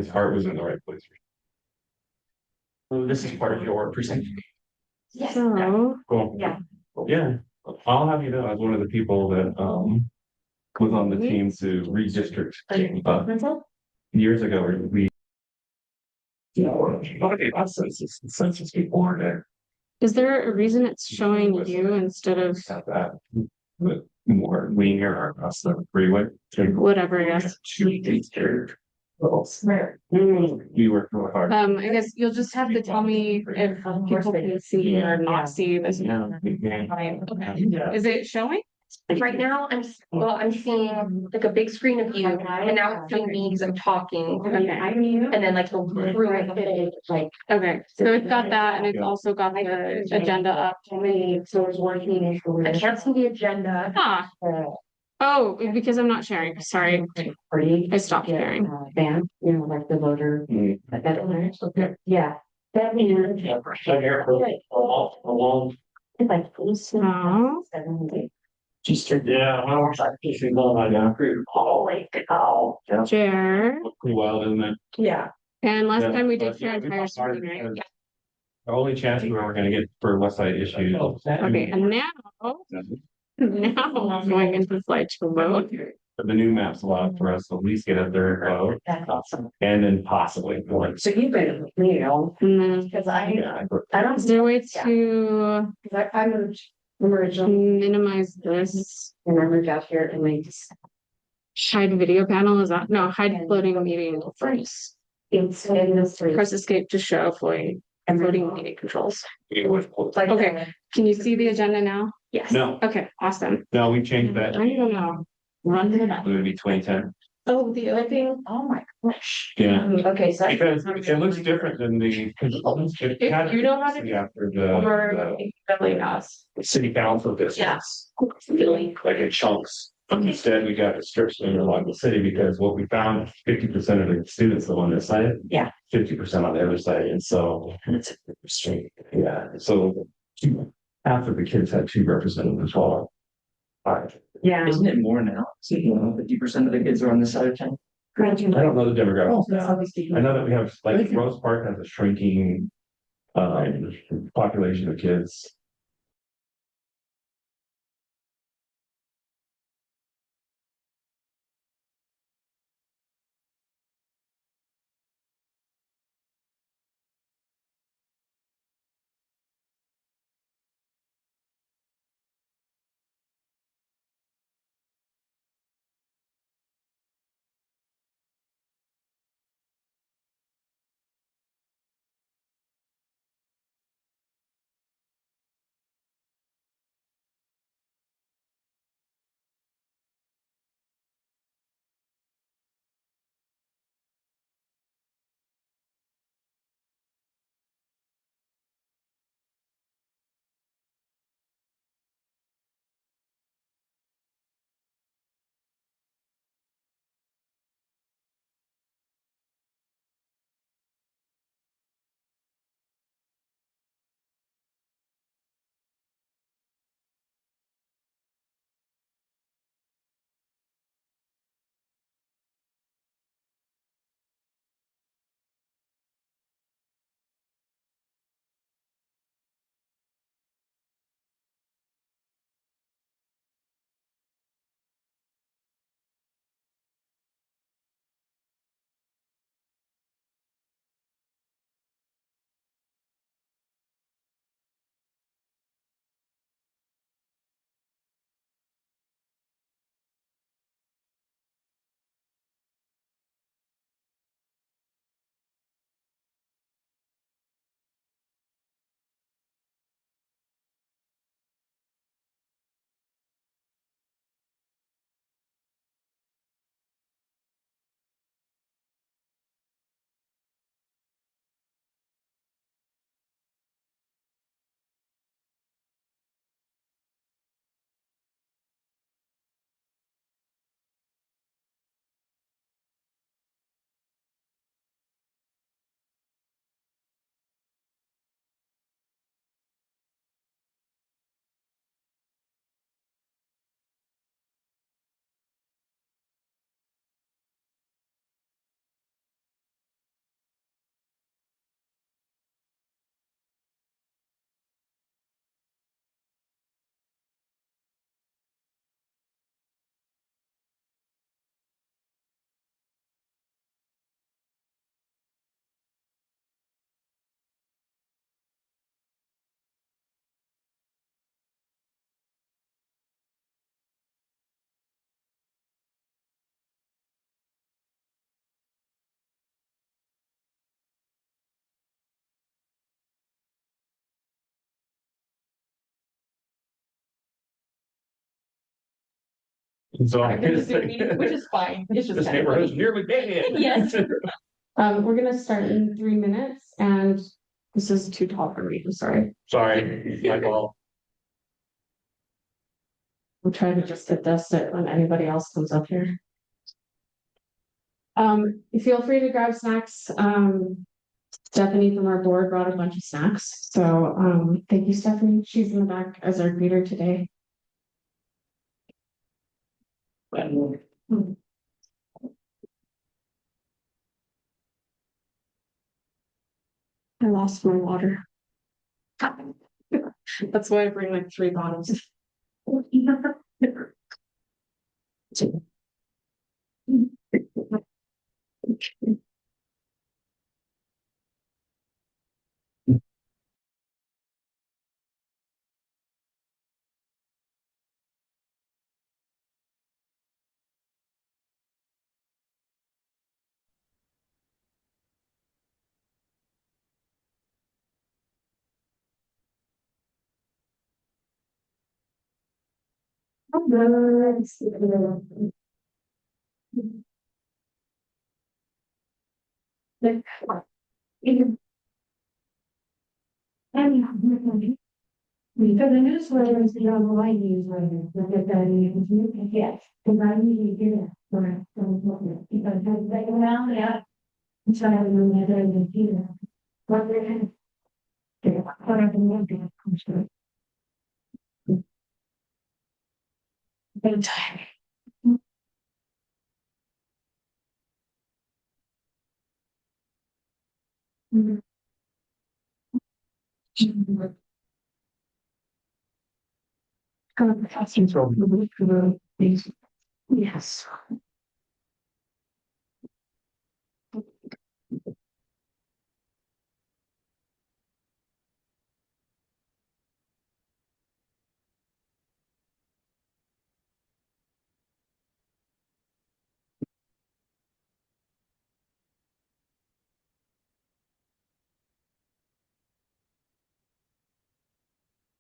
his heart was in the right place. So this is part of your presentation. Yes. So, Cool. Yeah. Yeah, I'll have you know, I was one of the people that was on the team to redistrict years ago. We okay, census before that is there a reason it's showing you instead of have that but more linear across the freeway. whatever? Yes. We work really hard. I guess you'll just have to tell me if people can see or not see this. Okay. Is it showing? Right now, I'm seeing like a big screen of you, and now it's showing me because I'm talking. Okay. And then like the room, like. Okay. So it's got that and it's also got the agenda up. So it's working. I can't see the agenda. Ah. Oh, because I'm not sharing. Sorry. I stopped sharing. Band, like the voter. Okay. Yeah. That means. Along. It's like. Oh. Just yeah, well, she's going on down. Holy cow. Share. Pretty wild, isn't it? Yeah. And last Yeah, time we but did share yeah, we entire talked about screen, it right? as the only chance we were gonna get for West Side issues. Okay, and now I'm going into slideshow mode. But the new maps allow for us to at least get up there and vote, That's awesome. and then possibly more. So you've been with me, And then because Yeah, I don't. is there a way to I moved from original minimize this? and I moved out here and they just. Hide video panel, is that? No, hide floating meeting controls. It's in the street. Press escape to show floating and floating meeting controls. Like, Okay, can you see the agenda now? Yes. No, Okay, awesome. no, we changed that. I don't know. Run it up. It would be 2010. Oh, the other thing. Oh my gosh. Yeah. Okay, so. Because it looks different than the. If you know how to do After or it really does. the city council districts. Like in chunks. Instead, we got strips along the city because what we found, 50% of the students live on this side. Yeah. 50% on the other side, and so. Yeah, so half of the kids had two representatives all. Yeah. Isn't it more now? So, 50% of the kids are on this side of town. I don't know the demographics. Oh, I know that we have, like, Rose Park has a shrinking population of kids. So I Which is fine. It's just this kind of neighborhood's funny. nearly dead. Yes. We're gonna start in 3 minutes and this is too tall for me, I'm sorry. Sorry, my fault. We'll try to just adjust it when anybody else comes up here. Feel free to grab snacks. Stephanie from our board brought a bunch of snacks. So, thank you, Stephanie. She's in the back as our greeter today. I lost my water. That's why I bring like 3 bottles. Because the newsletter is the other way newsletter, look at that, yes, because I usually do that, right, because they go down, yeah. So I have no matter than Peter. But they're kind of. But I can look at it, I'm sure. Bedtime. Yes.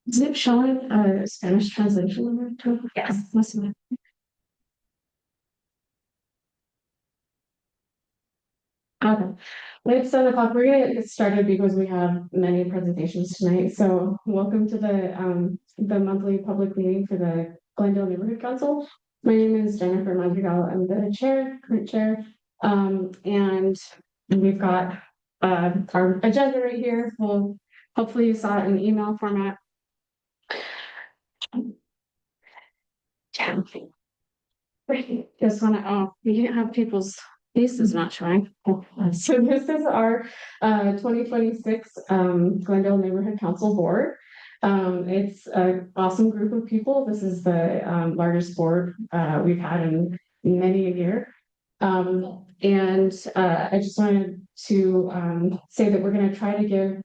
Is it showing a Spanish translation of it too? Yes. Listen. Okay, it's 7 o'clock. We're gonna get started because we have many presentations tonight. So welcome to the monthly public meeting for the Glendale Neighborhood Council. My name is Jennifer Madrigal. I'm the current chair. And we've got our agenda right here. Well, hopefully you saw it in email format. Just want to, we can't have people's faces not showing. So this is our 2026 Glendale Neighborhood Council Board. It's an awesome group of people. This is the largest board we've had in many a year. And I just wanted to say that we're going to try to give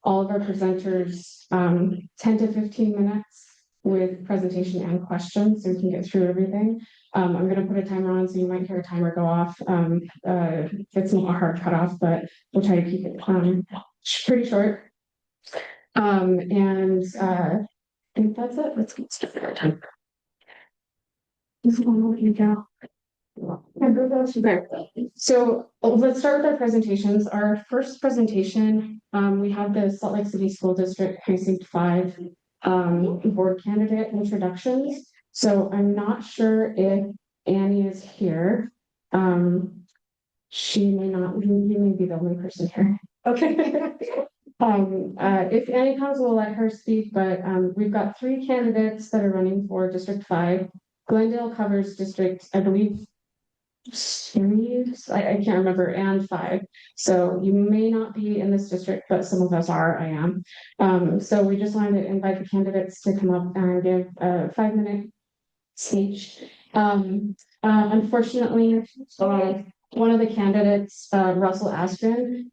all of our presenters 10 to 15 minutes with presentation and questions so we can get through everything. I'm going to put a timer on, so you might hear a timer go off. It's not a hard cutoff, but we'll try to keep it pretty short. I think that's it. Let's get started. This one will you go. Okay, so let's start with our presentations. Our first presentation, we have the Salt Lake City School District Precinct 5 board candidate introductions. So I'm not sure if Annie is here. She may not, you may be the only person here. Okay. If Annie comes, we'll let her speak, but we've got 3 candidates that are running for District 5. Glendale covers District, I believe, series, I can't remember, and 5. So you may not be in this district, but some of us are, I am. So we just wanted to invite the candidates to come up and give a 5-minute speech. Unfortunately, one of the candidates, Russell Astron,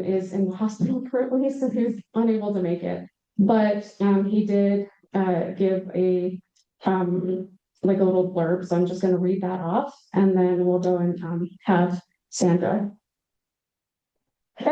is in the hospital currently, so he's unable to make it. But he did give a like a little blurb, so I'm just going to read that off, and then we'll go and have Sandra. Okay,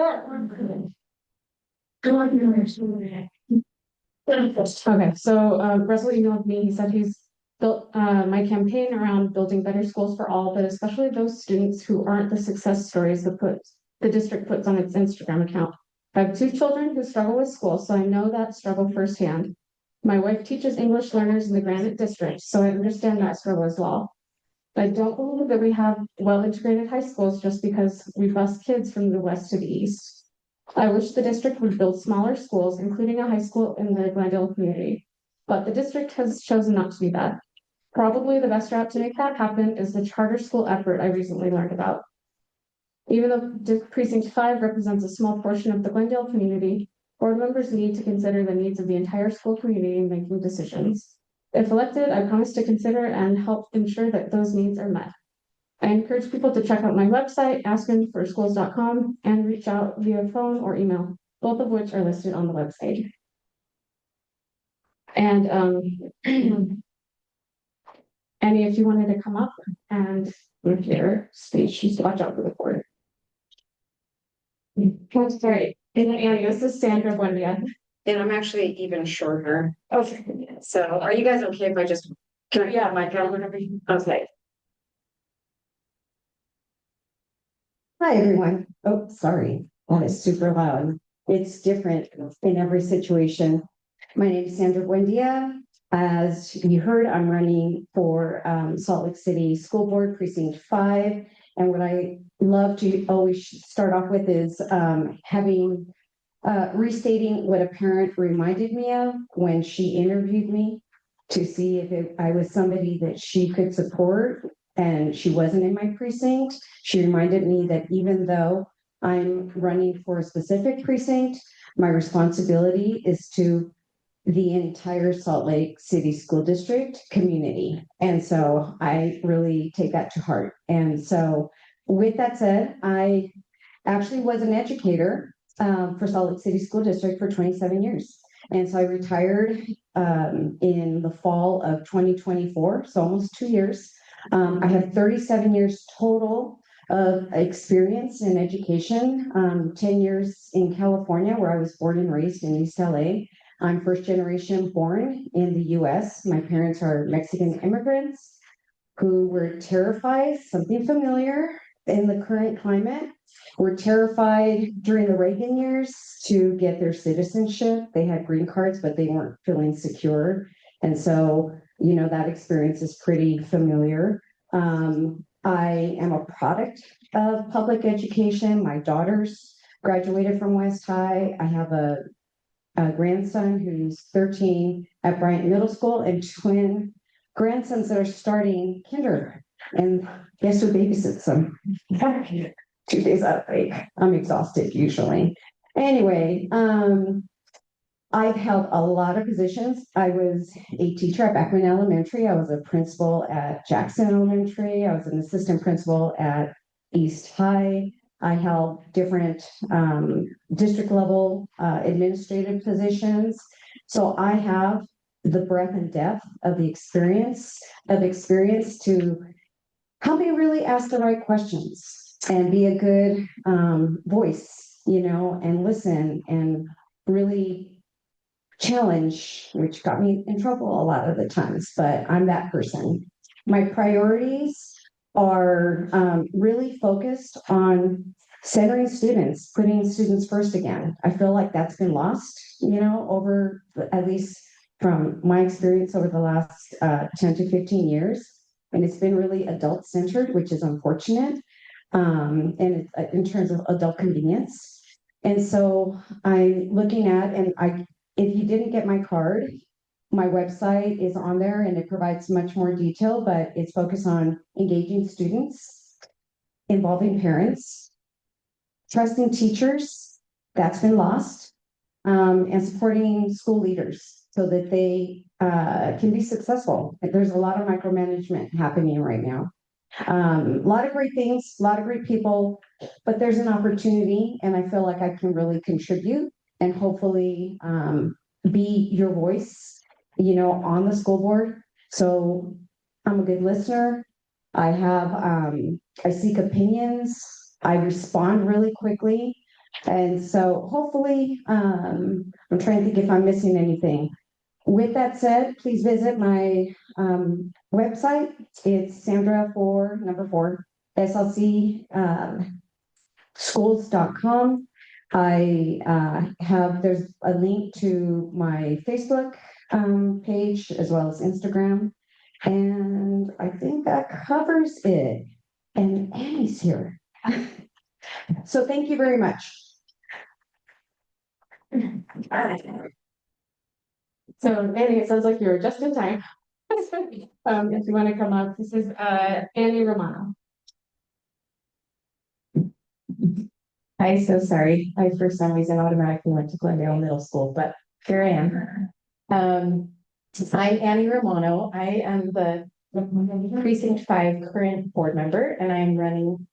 so Russell emailed me. He said he's built my campaign around building better schools for all, but especially those students who aren't the success stories the district puts on its Instagram account. I have two children who struggle with school, so I know that struggle firsthand. My wife teaches English learners in the Granite District, so I understand that struggle as well. I don't believe that we have well-integrated high schools just because we bus kids from the west to the east. I wish the district would build smaller schools, including a high school in the Glendale community, but the district has chosen not to do that. Probably the best route to make that happen is the charter school effort I recently learned about. Even though Precinct 5 represents a small portion of the Glendale community, board members need to consider the needs of the entire school community in making decisions. If elected, I promise to consider and help ensure that those needs are met. I encourage people to check out my website, askinforschools.com, and reach out via phone or email, both of which are listed on the website. And Annie, if you wanted to come up and give your speech, just watch out for the board. Oh, sorry. And Annie, this is Sandra Buendia. And I'm actually even shorter. Okay. So are you guys okay if I just, can I have my camera? Okay. Hi, everyone. Oh, sorry. That is super loud. It's different in every situation. My name is Sandra Buendia. As you heard, I'm running for Salt Lake City School Board Precinct 5. And what I love to always start off with is restating what a parent reminded me of when she interviewed me to see if I was somebody that she could support, and she wasn't in my precinct. She reminded me that even though I'm running for a specific precinct, my responsibility is to the entire Salt Lake City School District community. And so I really take that to heart. And so with that said, I actually was an educator for Salt Lake City School District for 27 years. And so I retired in the fall of 2024, so almost 2 years. I have 37 years total of experience in education, 10 years in California, where I was born and raised in East LA. I'm first generation born in the US. My parents are Mexican immigrants who were terrified, something familiar in the current climate, were terrified during the Reagan years to get their citizenship. They had green cards, but they weren't feeling secure. And so, that experience is pretty familiar. I am a product of public education. My daughters graduated from West High. I have a grandson who's 13 at Bryant Middle School and twin grandsons that are starting kindergarten. And guess who babysits them? 2 days out of the week. I'm exhausted usually. Anyway, I've held a lot of positions. I was a teacher at Beckman Elementary. I was a principal at Jackson Elementary. I was an assistant principal at East High. I held different district level administrative positions. So I have the breadth and depth of the experience to help me really ask the right questions and be a good voice, and listen and really challenge, which got me in trouble a lot of the times, but I'm that person. My priorities are really focused on centering students, putting students first again. I feel like that's been lost, over at least from my experience over the last 10 to 15 years. And it's been really adult centered, which is unfortunate. And in terms of adult convenience. And so I'm looking at, if you didn't get my card, my website is on there and it provides much more detail, but it's focused on engaging students, involving parents, trusting teachers, that's been lost, and supporting school leaders so that they can be successful. There's a lot of micromanagement happening right now. A lot of great things, a lot of great people, but there's an opportunity and I feel like I can really contribute and hopefully be your voice, on the school board. So I'm a good listener. I seek opinions. I respond really quickly. And so hopefully, I'm trying to think if I'm missing anything. with that said, please visit my website. It's Sandra number 4, SLC schools.com. There's a link to my Facebook page as well as Instagram. And I think that covers it. And Annie's here. So thank you very much. So Annie, it sounds like you're just in time. If you want to come up, this is Annie Romano. I'm so sorry. I, for some reason, automatically went to Glendale Middle School, but here I am. I'm Annie Romano. I am the Precinct 5 current board member, and I'm running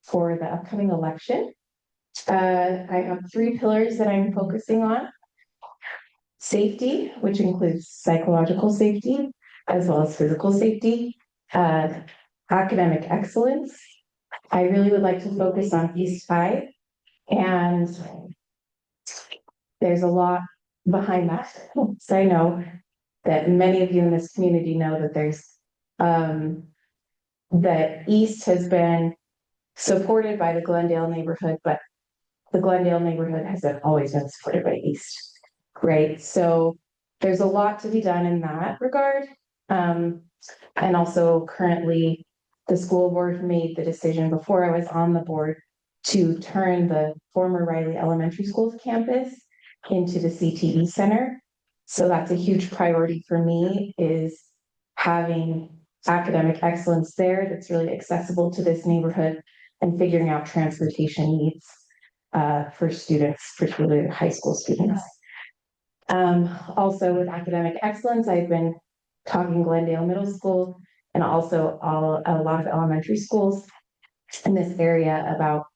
for the upcoming election. I have 3 pillars that I'm focusing on. Safety, which includes psychological safety, as well as physical safety, academic excellence. I really would like to focus on East 5. And there's a lot behind that. So I know that many of you in this community know that that East has been supported by the Glendale neighborhood, but the Glendale neighborhood hasn't always been supported by East. Great. So there's a lot to be done in that regard. And also currently the school board made the decision before I was on the board to turn the former Riley Elementary School's campus into the CTE Center. So that's a huge priority for me, is having academic excellence there that's really accessible to this neighborhood, and figuring out transportation needs for students, particularly high school students. Also with academic excellence, I've been talking Glendale Middle School and also a lot of elementary schools in this area about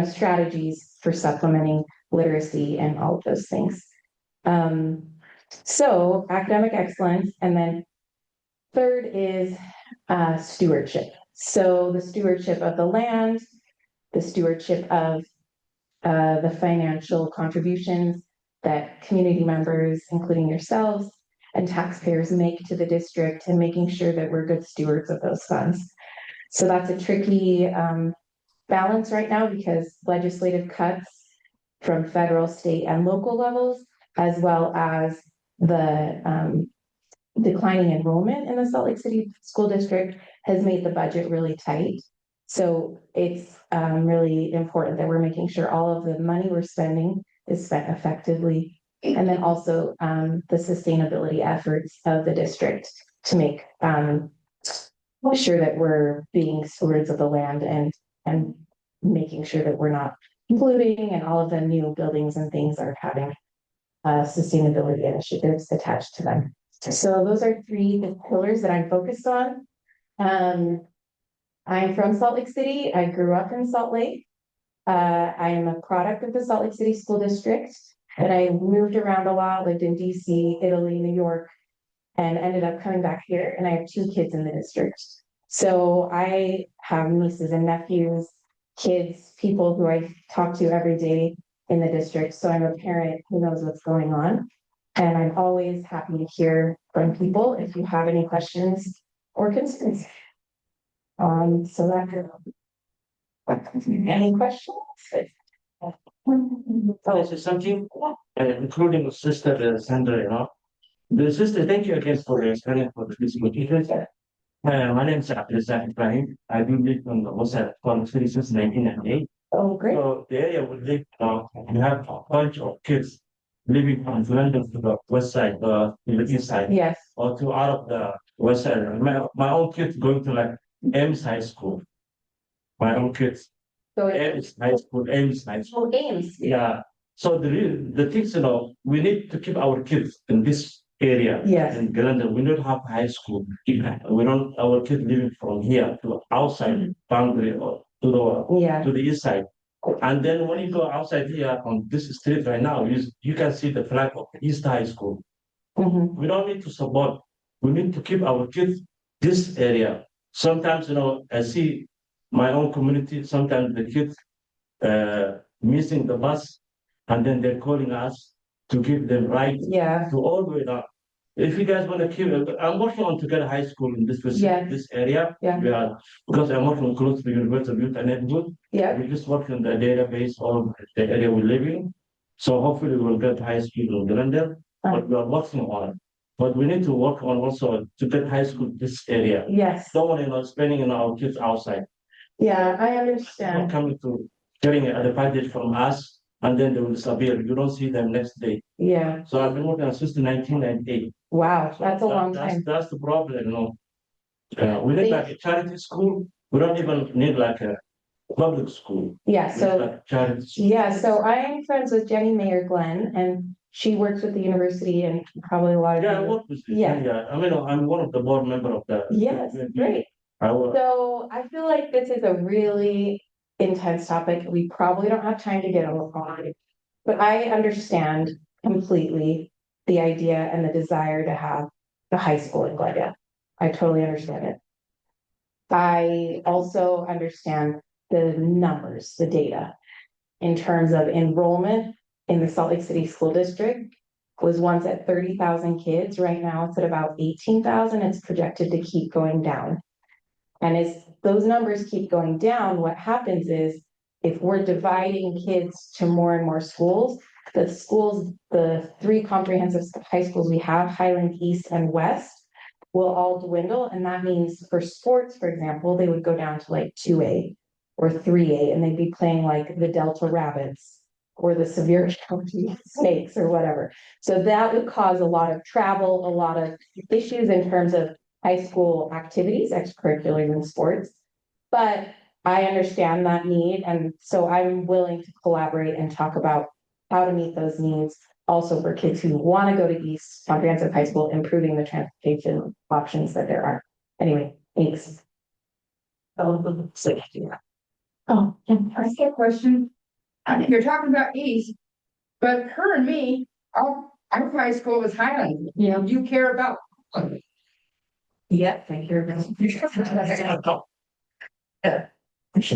strategies for supplementing literacy and all of those things. So academic excellence, and then third is stewardship. So the stewardship of the land, the stewardship of the financial contributions that community members, including yourselves and taxpayers, make to the district, and making sure that we're good stewards of those funds. So that's a tricky balance right now, because legislative cuts from federal, state, and local levels, as well as the declining enrollment in the Salt Lake City School District, has made the budget really tight. So it's really important that we're making sure all of the money we're spending is spent effectively. And then also the sustainability efforts of the district to make sure that we're being stewards of the land, and making sure that we're not polluting, and all of the new buildings and things are having sustainability initiatives attached to them. So those are 3 pillars that I'm focused on. I'm from Salt Lake City. I grew up in Salt Lake. I am a product of the Salt Lake City School District, but I moved around a lot, lived in DC, Italy, New York, and ended up coming back here. And I have 2 kids in the district. So I have nieces and nephews, kids, people who I talk to every day in the district. So I'm a parent who knows what's going on. And I'm always happy to hear from people if you have any questions or concerns. So that's any questions? This is something, including Sister Sandra, the sister, thank you again for explaining for this material. My name is Abdulzak Ibrahim. I've been living on the west side of the city since 1998. Oh, great. So the area we live now, we have a bunch of kids living from London to the west side, to the east side, Yes. or to out of the west side. My own kids going to like Ames High School. My own kids, So Ames High School, Ames High School. games. Yeah. So the things, we need to keep our kids in this area. Yes. In Glendale, we don't have high school. We don't, our kids living from here to outside boundary, or to the east side. And then when you go outside here on this street right now, you can see the flag of East High School. Mm-hmm. We don't need to support. We need to keep our kids this area. Sometimes, I see my own community, sometimes the kids missing the bus, and then they're calling us. to give them right Yeah, to all the way down. If you guys want to keep it, I'm working on to get a high school in this Yeah. this area. Yeah. Yeah, because I'm working close to the University of Youth and Neighborhood. yeah, We're just working on the database of the area we live in. So hopefully we'll get high school in Glendale, but we are working on it. But we need to work on also to get high school this area. yes, Don't want to spending our kids outside. yeah, I Not understand. coming to getting an advantage from us and then they will disappear. You don't see them next day. Yeah, So I've been working since 1998. wow, that's a long That's time. that's the problem, you know. We need like a charity school. We don't even need like a public school. Yeah, We need so, like charity school. yeah, so I am friends with Jenny Mayer Glenn, and she works with the university and probably a lot of. Yeah, I people- work with Yeah. yeah. I mean, I'm one of the board member of the. Yes, great. I work. So I feel like this is a really intense topic. We probably don't have time to get on it. But I understand completely the idea and the desire to have the high school in Glendale. I totally understand it. I also understand the numbers, the data in terms of enrollment in the Salt Lake City School District was once at 30,000 kids. Right now it's at about 18,000. It's projected to keep going down. And as those numbers keep going down, what happens is if we're dividing kids to more and more schools, the three comprehensive high schools we have, Highland East and West, will all dwindle. And that means for sports, for example, they would go down to like 2A or 3A, and they'd be playing like the Delta Rabbits or the Sevier County Snakes or whatever. So that would cause a lot of travel, a lot of issues in terms of high school activities, extracurriculars and sports. But I understand that need, and so I'm willing to collaborate and talk about how to meet those needs. Also for kids who want to go to East Comprehensive High School, improving the transportation options that there are. Anyway, thanks. Oh, and I get a question. You're talking about East, but her and me, our high school was Highland. Yeah. You care about. Yeah, thank you.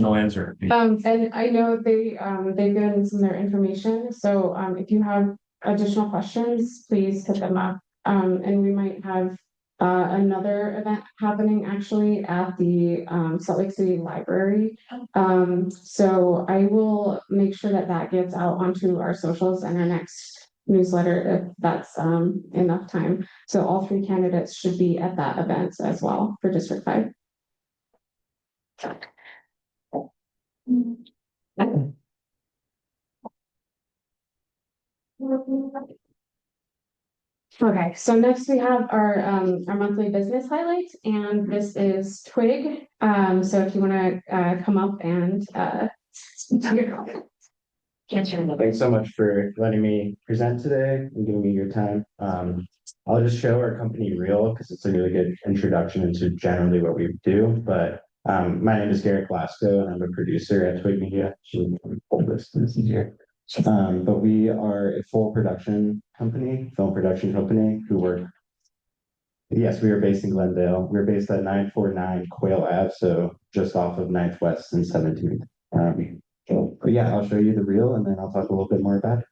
No answer. And I know they've given some of their information, so, if you have additional questions, please hit them up. And we might have, another event happening actually at the, Salt Lake City Library. So I will make sure that that gets out onto our socials and our next newsletter if that's, enough time. So all three candidates should be at that event as well for District 5. Okay, so next we have our monthly business highlights, and this is Twig. So if you wanna, come up and, Thanks so much for letting me present today and giving me your time. I'll just show our company reel because it's a really good introduction into generally what we do. But my name is Garrett Glasgow and I'm a producer at Twig Media. This is easier. But we are a full production company, film production company who work. Yes, we are based in Glendale. We're based at 949 Quail Ave, so just off of 9th West and 17th. But yeah, I'll show you the reel and then I'll talk a little bit more about it.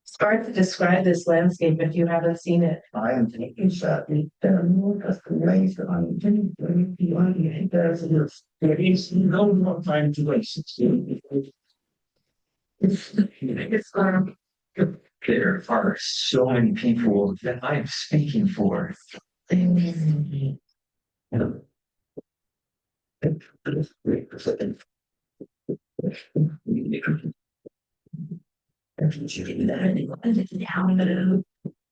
It's hard to describe this landscape if you haven't seen it. I am taking shot. There are more customers on there is no more time to waste. It's there are so many people that I'm speaking for.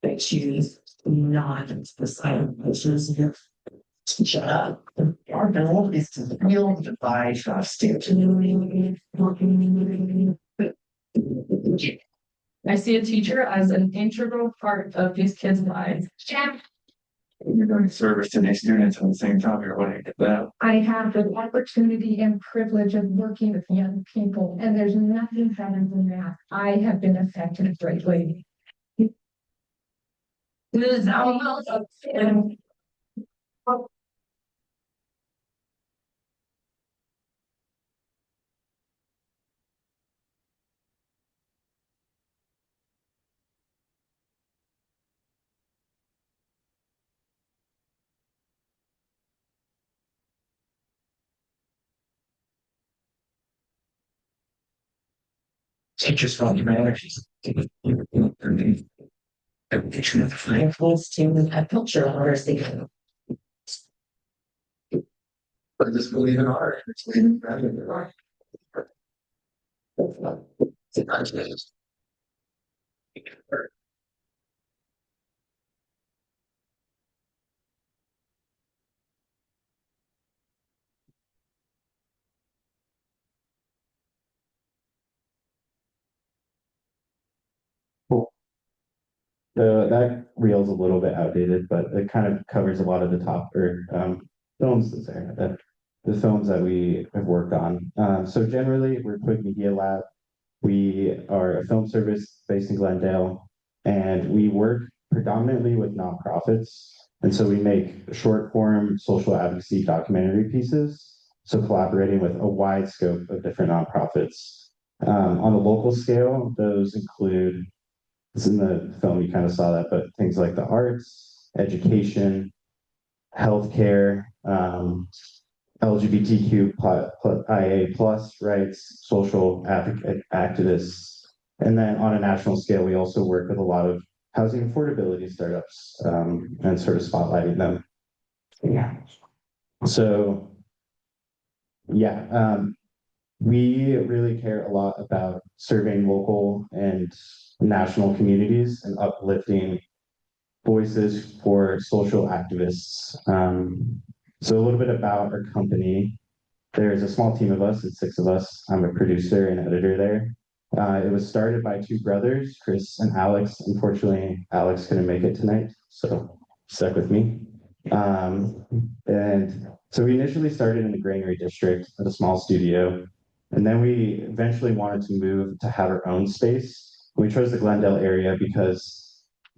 That she's not the silent person. Shut up. Our goal is to build the pie trust. I see a teacher as an integral part of these kids' lives. You're doing service to these students at the same time you're wanting to that. I have the opportunity and privilege of working with young people, and there's nothing better than that. I have been affected greatly. Teachers from humanities. Education of the fine folds to a culture or but just believe in art. It's believe in art. Cool. That reel's a little bit outdated, but it kind of covers a lot of the top or films the films that we have worked on. So generally, we're Quick Media Lab. We are a film service based in Glendale, and we work predominantly with nonprofits. And so we make short form social advocacy documentary pieces. So collaborating with a wide scope of different nonprofits. On the local scale, those include, it's in the film, you kind of saw that, but things like the arts, education, healthcare, LGBTQIA plus rights, social activists. And then on a national scale, we also work with a lot of housing affordability startups and sort of spotlighting them. Yeah. So, yeah, we really care a lot about serving local and national communities and uplifting voices for social activists. So a little bit about our company. There's a small team of us, it's 6 of us. I'm a producer and editor there. It was started by 2 brothers, Chris and Alex. Unfortunately, Alex couldn't make it tonight, so stuck with me. And so we initially started in the Granary district at a small studio, and then we eventually wanted to move to have our own space. We chose the Glendale area because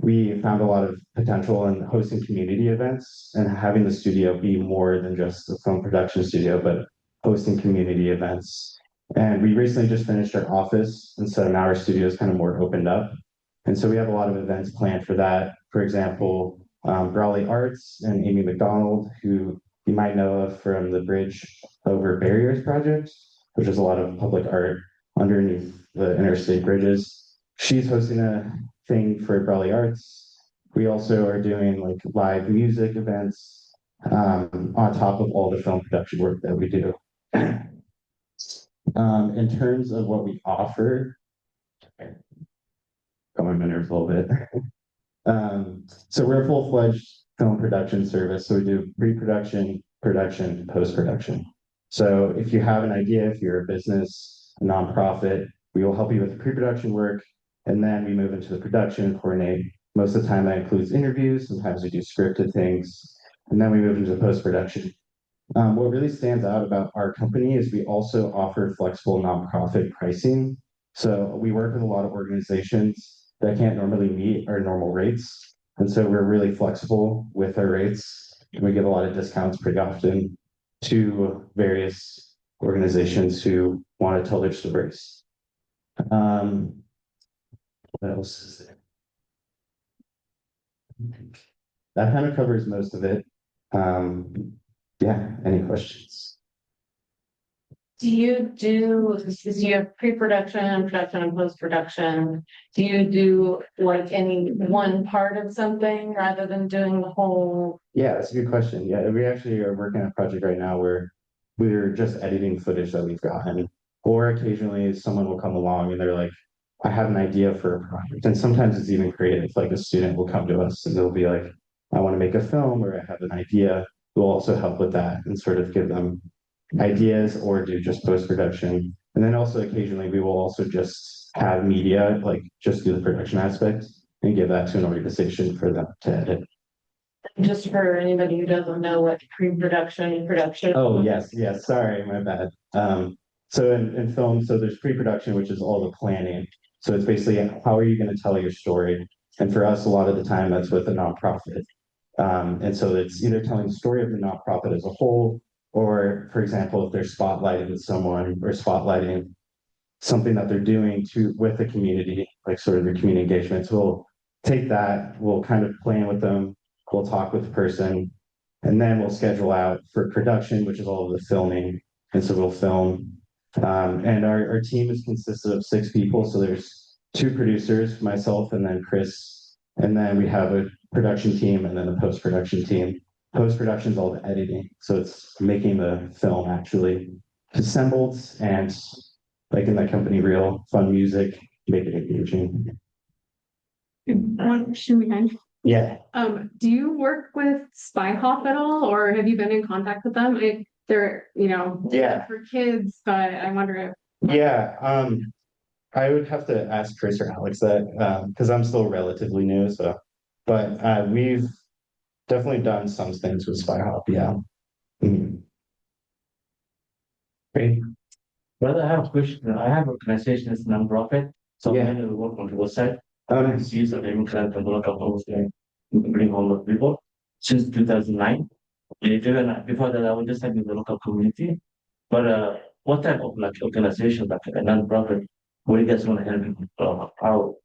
we found a lot of potential in hosting community events and having the studio be more than just a film production studio, but hosting community events. And we recently just finished our office, and so now our studio is kind of more opened up. And so we have a lot of events planned for that. For example, Brawley Arts and Amy McDonald, who you might know of from the Bridge Over Barriers project, which is a lot of public art underneath the interstate bridges. She's hosting a thing for Brawley Arts. We also are doing like live music events on top of all the film production work that we do. In terms of what we offer, going my nerves a little bit. So we're a full-fledged film production service. So we do pre-production, production, post-production. So if you have an idea, if you're a business, a nonprofit, we will help you with the pre-production work, and then we move into the production and coordinate. Most of the time that includes interviews. Sometimes we do scripted things, and then we move into the post-production. What really stands out about our company is we also offer flexible nonprofit pricing. So we work with a lot of organizations that can't normally meet our normal rates. And so we're really flexible with our rates. And we give a lot of discounts pretty often to various organizations who want to tell their stories. What else is there? That kind of covers most of it. Yeah, any questions? Do you have pre-production, production, and post-production? Do you do like any one part of something rather than doing the whole? Yeah, that's a good question. Yeah, we actually are working on a project right now where we're just editing footage that we've gotten. Or occasionally someone will come along and they're like, I have an idea for a project. And sometimes it's even creative. Like a student will come to us and they'll be like, I want to make a film or I have an idea. will also help with that and sort of give them ideas or do just post-production. And then also occasionally we will also just have media, like just do the production aspect and give that to an organization for them to edit. Just for anybody who doesn't know what pre-production, production. Oh, yes, yes, sorry, my bad. So in film, so there's pre-production, which is all the planning. So it's basically how are you going to tell your story? And for us, a lot of the time that's with a nonprofit. And so it's either telling the story of the nonprofit as a whole, or for example, if they're spotlighting someone or spotlighting something that they're doing to with the community, like sort of their community engagements, we'll take that, we'll kind of plan with them, we'll talk with the person, and then we'll schedule out for production, which is all of the filming. And so we'll film. And our team is consisted of 6 people. So there's 2 producers, myself and then Chris. And then we have a production team and then a post-production team. Post-production is all the editing. So it's making the film actually assembled and like in that company reel, fun music, make it engaging. One question behind. Yeah. Do you work with Spy Hop at all, or have you been in contact with them? They're, Yeah. for kids, but I wonder if. Yeah. I would have to ask Chris or Alex that, because I'm still relatively new, so, but we've definitely done some things with Spy Hop, yeah. Mhm. Great. Brother, I have a question. I have an organization as a non-profit, so Yeah. mainly we work on the website. See some immigrant and a lot of homes there, bring homeless people since 2009. And even before that, I was just having the local community. But what type of like organization, like a non-profit, what do you guys want to help people out?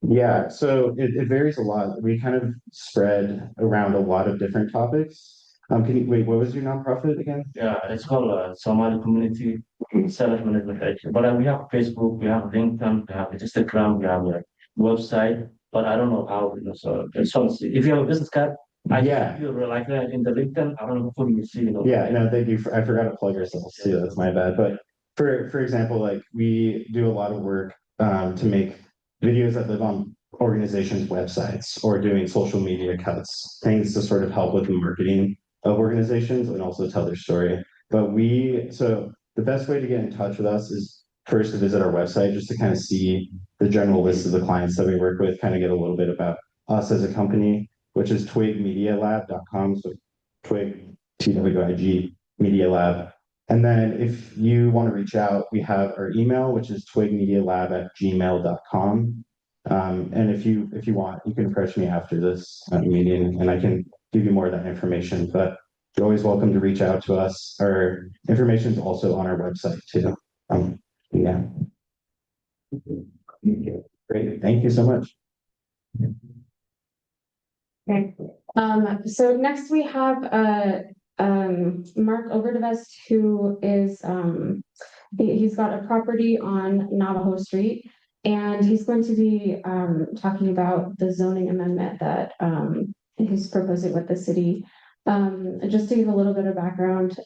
Yeah, so it varies a lot. We kind of spread around a lot of different topics. Can you wait, what was your nonprofit again? Yeah, it's called Somali Community Self-Management Action. But we have Facebook, we have LinkedIn, we have Instagram, we have a website. But I don't know how, so if you have a business card, Yeah. you're like in the LinkedIn, I don't know who you see, Yeah, no, thank you. I forgot to plug ourselves too. That's my bad. But for example, like we do a lot of work to make videos that live on organizations' websites or doing social media cuts, things to sort of help with the marketing of organizations and also tell their story. But so the best way to get in touch with us is first to visit our website just to kind of see the general list of the clients that we work with, kind of get a little bit about us as a company, which is twigmedialab.com. So twig TWIG Media Lab. And then if you want to reach out, we have our email, which is twigmedialab@gmail.com. And if you want, you can approach me after this meeting and I can give you more of that information. But you're always welcome to reach out to us. Our information is also on our website too. Yeah. Great. Thank you so much. Okay. So next we have Mark Overdevest, who is he's got a property on Navajo Street, and he's going to be talking about the zoning amendment that he's proposing with the city. Just to give a little bit of background,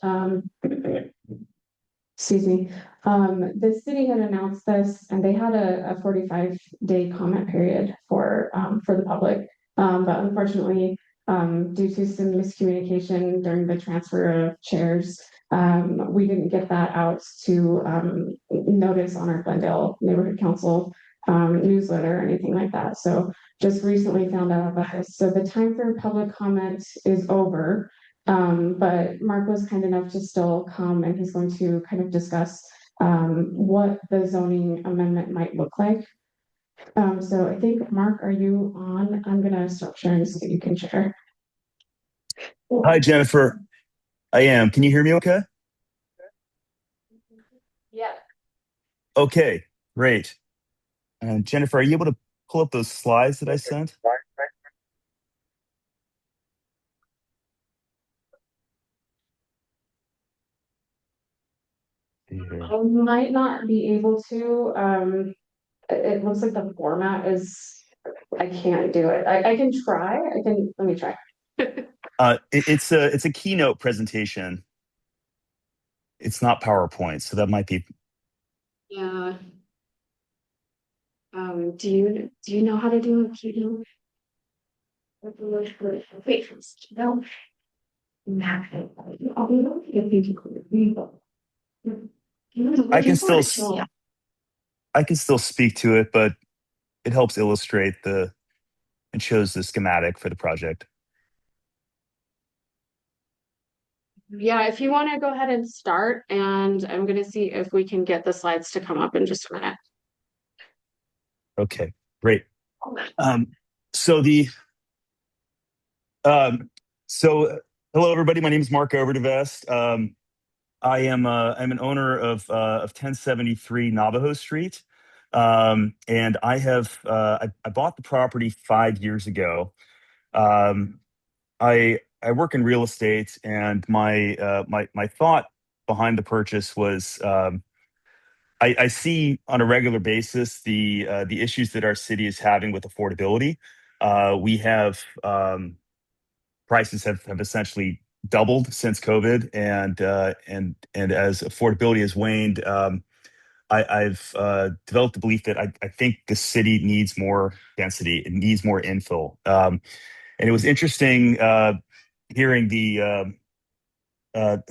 excuse me, the city had announced this, and they had a 45-day comment period for the public. But unfortunately, due to some miscommunication during the transfer of chairs, we didn't get that out to notice on our Glendale Neighborhood Council newsletter or anything like that. So just recently found out about this. So the time for public comment is over. But Mark was kind enough to still come, and he's going to kind of discuss what the zoning amendment might look like. So I think, Mark, are you on? I'm gonna stop sharing so that you can share. Hi, Jennifer. I am. Can you hear me okay? Yeah. Okay, great. Jennifer, are you able to pull up those slides that I sent? I might not be able to. It looks like the format is, I can't do it. I can try. Let me try. It's a keynote presentation. It's not PowerPoint, so that might be. Yeah. Do you know how to do a keynote? Wait, no. I can still Yeah. I can still speak to it, but it helps illustrate the and shows the schematic for the project. Yeah, if you want to go ahead and start, and I'm going to see if we can get the slides to come up in just a minute. Okay, great. So the um, so hello everybody. My name is Mark Overdevest. I'm an owner of 1073 Navajo Street, and I bought the property 5 years ago. Um, I work in real estate, and my thought behind the purchase was I see on a regular basis the issues that our city is having with affordability. We have prices have essentially doubled since COVID, and as affordability has waned, I've developed the belief that I think the city needs more density. It needs more infill. And it was interesting hearing the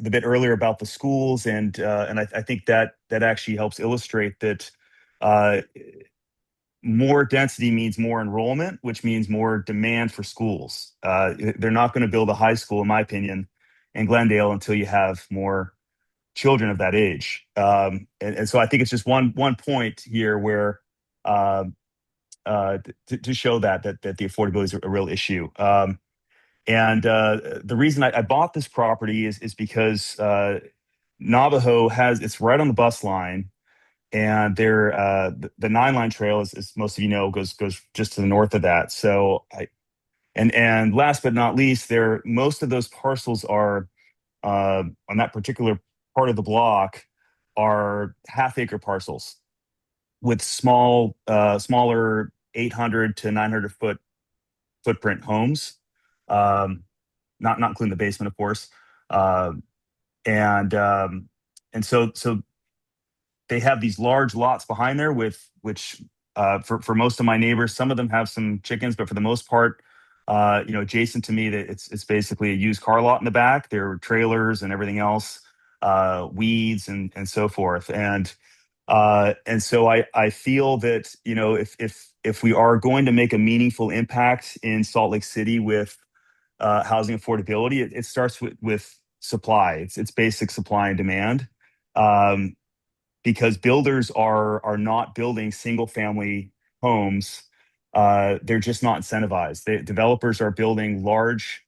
bit earlier about the schools, and I think that actually helps illustrate that uh, more density means more enrollment, which means more demand for schools. They're not going to build a high school, in my opinion, in Glendale until you have more children of that age. And so I think it's just one point here where um, to show that the affordability is a real issue. And the reason I bought this property is because Navajo it's right on the bus line, and the Nine Line Trail, as most of you know, goes just to the north of that. So and last but not least, most of those parcels are on that particular part of the block are half-acre parcels with smaller 800 to 900 foot footprint homes, um, not including the basement, of course. Uh, and so they have these large lots behind there with which for most of my neighbors, some of them have some chickens, but for the most part, adjacent to me, that it's basically a used car lot in the back. There are trailers and everything else, weeds and so forth. And so I feel that, if we are going to make a meaningful impact in Salt Lake City with housing affordability, it starts with supply. It's basic supply and demand. Um, because builders are not building single family homes. They're just not incentivized. Developers are building large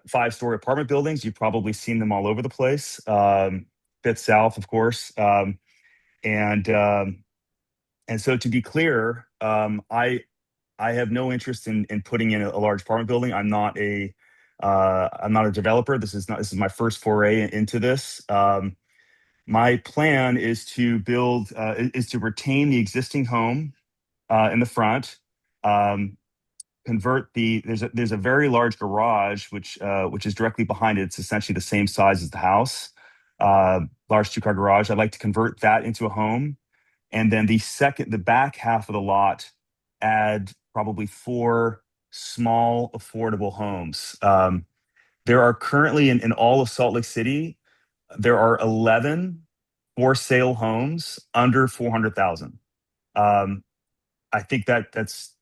5-story apartment buildings. You've probably seen them all over the place. Fifth South, of course. And and so to be clear, I have no interest in putting in a large apartment building. I'm not a developer. This is my first foray into this. My plan is to retain the existing home in the front, um, convert there's a very large garage which is directly behind it. It's essentially the same size as the house, large 2-car garage. I'd like to convert that into a home, and then the back half of the lot, add probably 4 small affordable homes. There are currently in all of Salt Lake City, there are 11 for sale homes under 400,000. Um, I think that's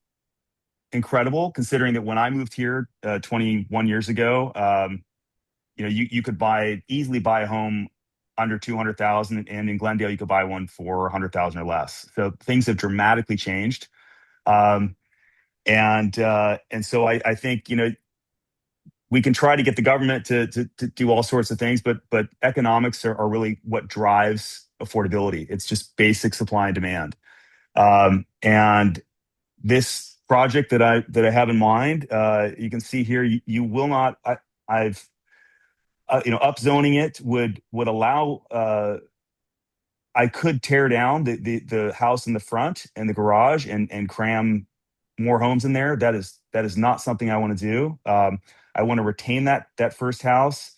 incredible, considering that when I moved here 21 years ago, you could easily buy a home under 200,000, and in Glendale you could buy one for 100,000 or less. So things have dramatically changed, um, and so I think we can try to get the government to do all sorts of things, but economics are really what drives affordability. It's just basic supply and demand. And this project that I have in mind, you can see here, you will not. I've upzoning it would allow. I could tear down the house in the front and the garage and cram more homes in there. That is not something I want to do. I want to retain that first house,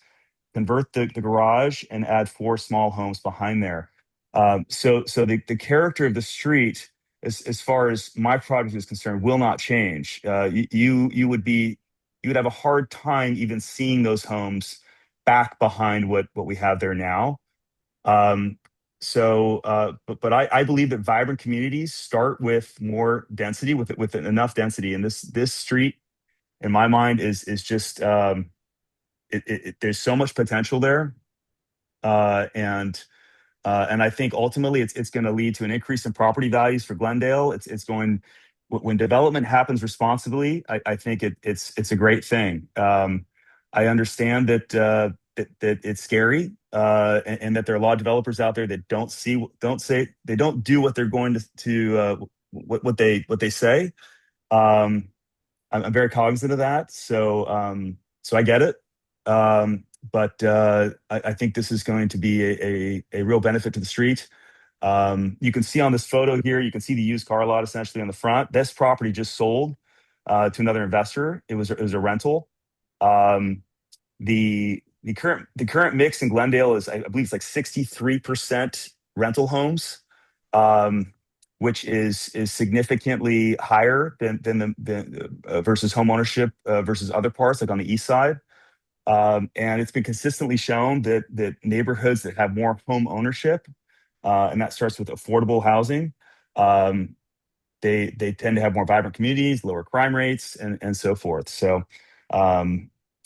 convert the garage, and add 4 small homes behind there. So the character of the street, as far as my project is concerned, will not change. You would be you would have a hard time even seeing those homes back behind what we have there now. But I believe that vibrant communities start with more density, with enough density. And this street, in my mind, is just there's so much potential there, and I think ultimately it's going to lead to an increase in property values for Glendale. It's going when development happens responsibly. I think it's a great thing. I understand that it's scary, and that there are a lot of developers out there that don't do what they're going to what they say. Um, I'm very cognizant of that, so I get it. But I think this is going to be a real benefit to the street. You can see on this photo here, you can see the used car lot essentially on the front. This property just sold to another investor. It was a rental. Um, the current mix in Glendale is, I believe, it's like 63% rental homes, um, which is significantly higher than versus home ownership versus other parts, like on the east side. And it's been consistently shown that neighborhoods that have more home ownership, and that starts with affordable housing, um, they tend to have more vibrant communities, lower crime rates, and so forth. So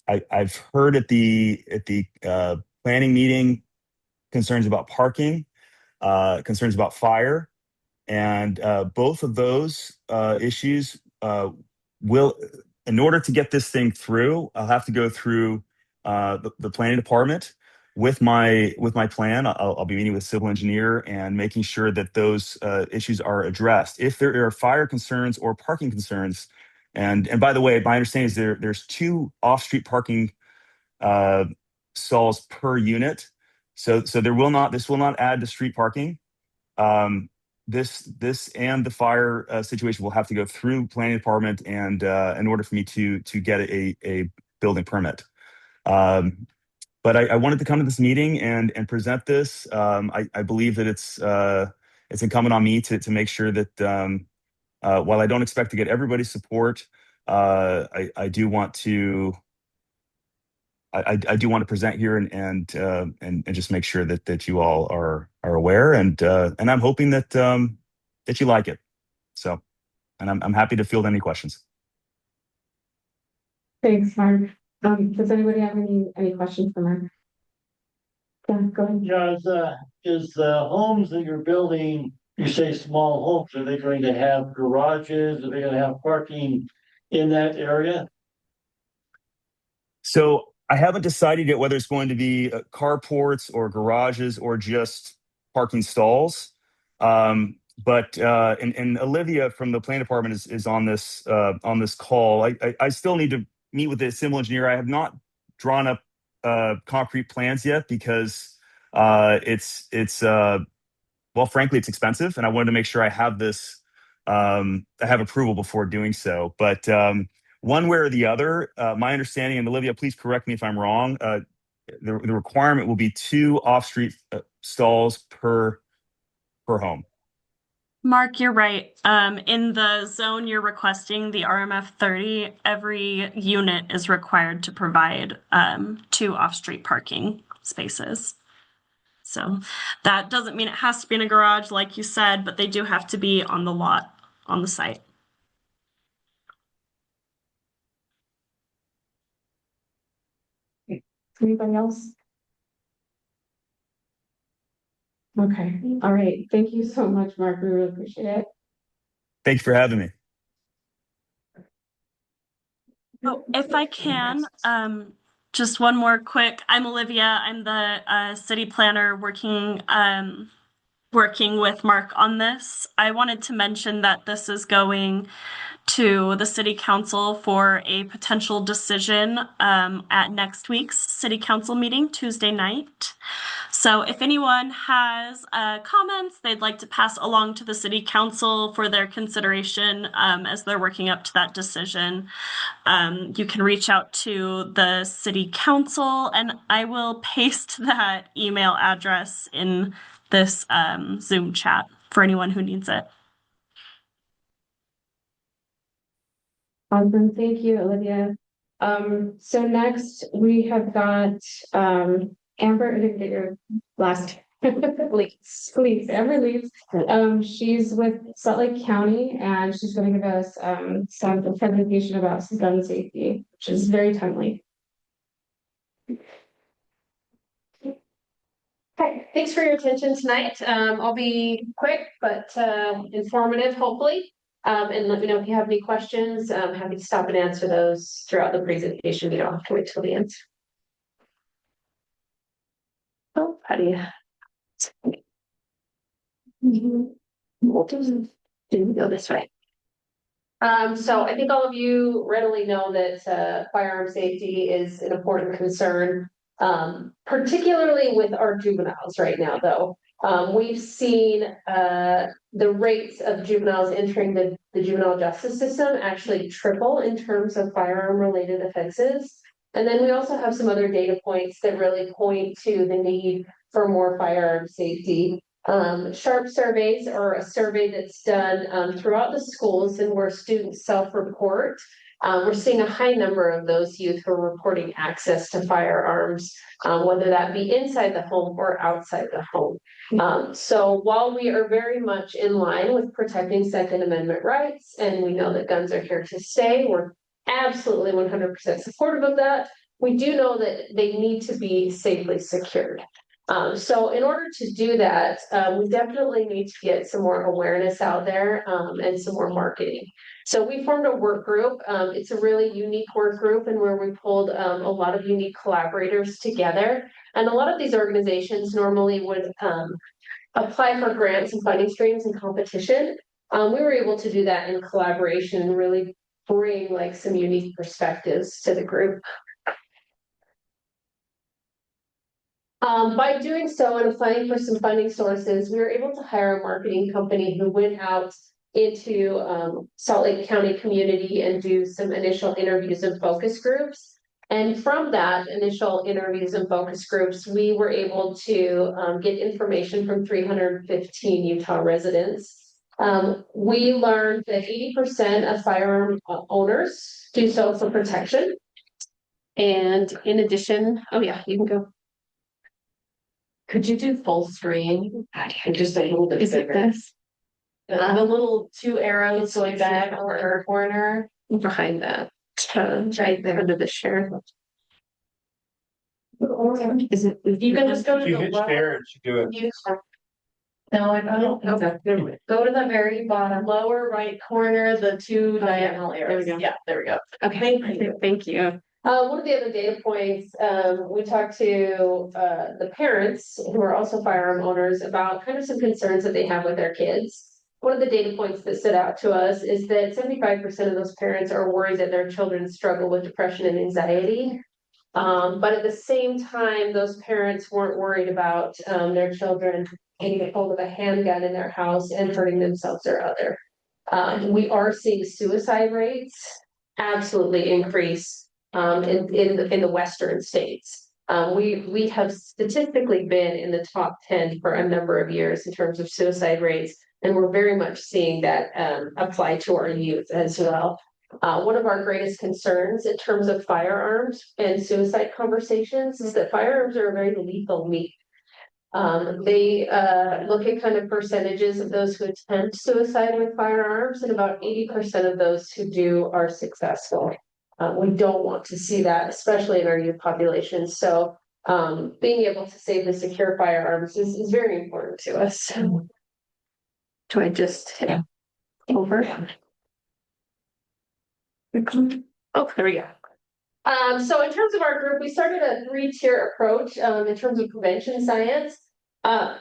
I've heard at the planning meeting concerns about parking, concerns about fire, and both of those issues will, in order to get this thing through, I'll have to go through the planning department with my plan. I'll be meeting with civil engineer and making sure that those issues are addressed. If there are fire concerns or parking concerns, and by the way, my understanding is there's 2 off-street parking uh, stalls per unit. So this will not add to street parking. Um, this and the fire situation will have to go through planning department, and in order for me to get a building permit. Um, but I wanted to come to this meeting and present this. I believe that it's incumbent on me to make sure that, while I don't expect to get everybody's support, I do want to I do want to present here and just make sure that you all are aware, and I'm hoping that you like it. So, and I'm happy to field any questions. Thanks, Mark. Does anybody have any questions for Mark? Yeah, go ahead. Yeah, is the homes that you're building, you say small homes, are they going to have garages? Are they gonna have parking in that area? So I haven't decided yet whether it's going to be carports or garages or just parking stalls. And Olivia from the planning department is on this call. I still need to meet with the civil engineer. I have not drawn up concrete plans yet because well, frankly, it's expensive, and I wanted to make sure I have this. I have approval before doing so. But one way or the other, my understanding, and Olivia, please correct me if I'm wrong. The requirement will be 2 off-street stalls per home. Mark, you're right. In the zone you're requesting, the RMF 30, every unit is required to provide 2 off-street parking spaces. So that doesn't mean it has to be in a garage, like you said, but they do have to be on the lot, on the site. Anybody else? Okay, all right. Thank you so much, Mark. We really appreciate it. Thank you for having me. Oh, if I can, just one more quick. I'm Olivia. I'm the city planner working with Mark on this. I wanted to mention that this is going to the city council for a potential decision at next week's city council meeting, Tuesday night. So if anyone has comments they'd like to pass along to the city council for their consideration as they're working up to that decision, you can reach out to the city council, and I will paste that email address in this Zoom chat for anyone who needs it. Awesome. Thank you, Olivia. So next we have got, Amber, I didn't get your last. Leeds, Amber Leeds. She's with Salt Lake County and she's gonna give us, some presentation about gun safety, which is very timely. Hi, thanks for your attention tonight. I'll be quick but informative, hopefully. And let me know if you have any questions. I'm happy to stop and answer those throughout the presentation. You don't have to wait till the end. Oh, how do you? Didn't go this way. So I think all of you readily know that firearm safety is an important concern, particularly with our juveniles right now, though. We've seen the rates of juveniles entering the juvenile justice system actually triple in terms of firearm related offenses. And then we also have some other data points that really point to the need for more firearm safety. Sharp surveys are a survey that's done throughout the schools and where students self-report. We're seeing a high number of those youth who are reporting access to firearms, whether that be inside the home or outside the home. So while we are very much in line with protecting Second Amendment rights, and we know that guns are here to stay, we're absolutely 100% supportive of that. We do know that they need to be safely secured. So in order to do that, we definitely need to get some more awareness out there and some more marketing. So we formed a work group. It's a really unique work group and where we pulled a lot of unique collaborators together. And a lot of these organizations normally would apply for grants and funding streams and competition. We were able to do that in collaboration and really bring like some unique perspectives to the group. By doing so and applying for some funding sources, we were able to hire a marketing company who went out into Salt Lake County community and do some initial interviews and focus groups. And from that initial interviews and focus groups, we were able to get information from 315 Utah residents. We learned that 80% of firearm owners do so for protection. And in addition, oh yeah, you can go. Could you do full screen? Just a little bit bigger. This? The little two arrows going back or corner behind that. Right there under the share. Is it? You can just go to the lower. Do it. No, I don't. Okay. Go to the very bottom, lower right corner, the two diagonal arrows. There we go. Yeah, there we go. Okay, thank you. One of the other data points, we talked to the parents who are also firearm owners about kind of some concerns that they have with their kids. One of the data points that stood out to us is that 75% of those parents are worried that their children struggle with depression and anxiety. But at the same time, those parents weren't worried about their children getting a hold of a handgun in their house and hurting themselves or other. We are seeing suicide rates absolutely increase in the Western states. We have statistically been in the top 10 for a number of years in terms of suicide rates, and we're very much seeing that apply to our youth as well. One of our greatest concerns in terms of firearms and suicide conversations is that firearms are a very lethal meat. They look at kind of percentages of those who attempt suicide with firearms, and about 80% of those who do are successful. We don't want to see that, especially in our youth population. So being able to save and secure firearms is very important to us. Do I just hit over? Oh, there we go. So in terms of our group, we started a 3-tier approach in terms of prevention science.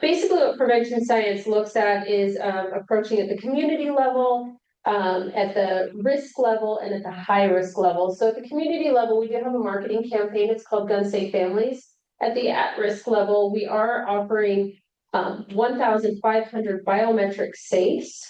Basically what prevention science looks at is approaching at the community level, at the risk level, and at the high risk level. So at the community level, we do have a marketing campaign. It's called Gun Safe Families. At the at-risk level, we are offering 1,500 biometric safes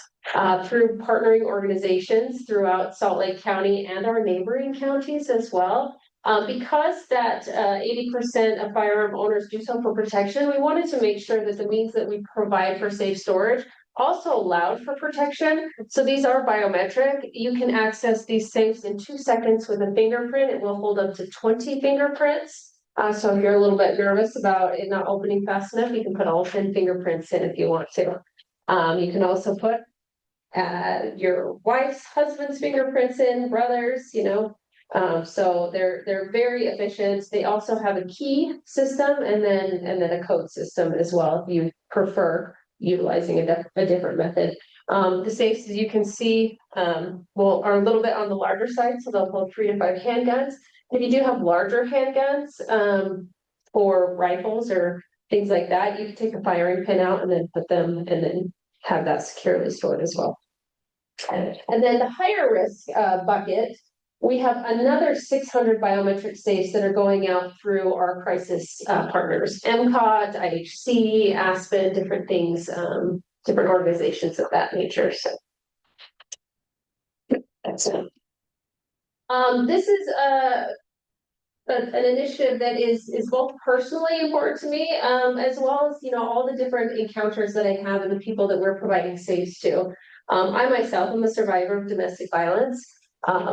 through partnering organizations throughout Salt Lake County and our neighboring counties as well. Because that 80% of firearm owners do so for protection, we wanted to make sure that the means that we provide for safe storage also allowed for protection. So these are biometric. You can access these safes in 2 seconds with a fingerprint. It will hold up to 20 fingerprints. So if you're a little bit nervous about it not opening fast enough, you can put all 10 fingerprints in if you want to. You can also put your wife's husband's fingerprints in, brothers, you know. So they're very efficient. They also have a key system and then a code system as well if you prefer utilizing a different method. The safes, as you can see, are a little bit on the larger side, so they'll hold 3 to 5 handguns. If you do have larger handguns, for rifles or things like that, you can take a firing pin out and then put them and then have that securely stored as well. And then the higher risk bucket, we have another 600 biometric safes that are going out through our crisis partners, MCOT, IHC, Aspen, different things, different organizations of that nature. So that's it. This is an initiative that is both personally important to me, as well as, you know, all the different encounters that I have and the people that we're providing safes to. I myself am a survivor of domestic violence.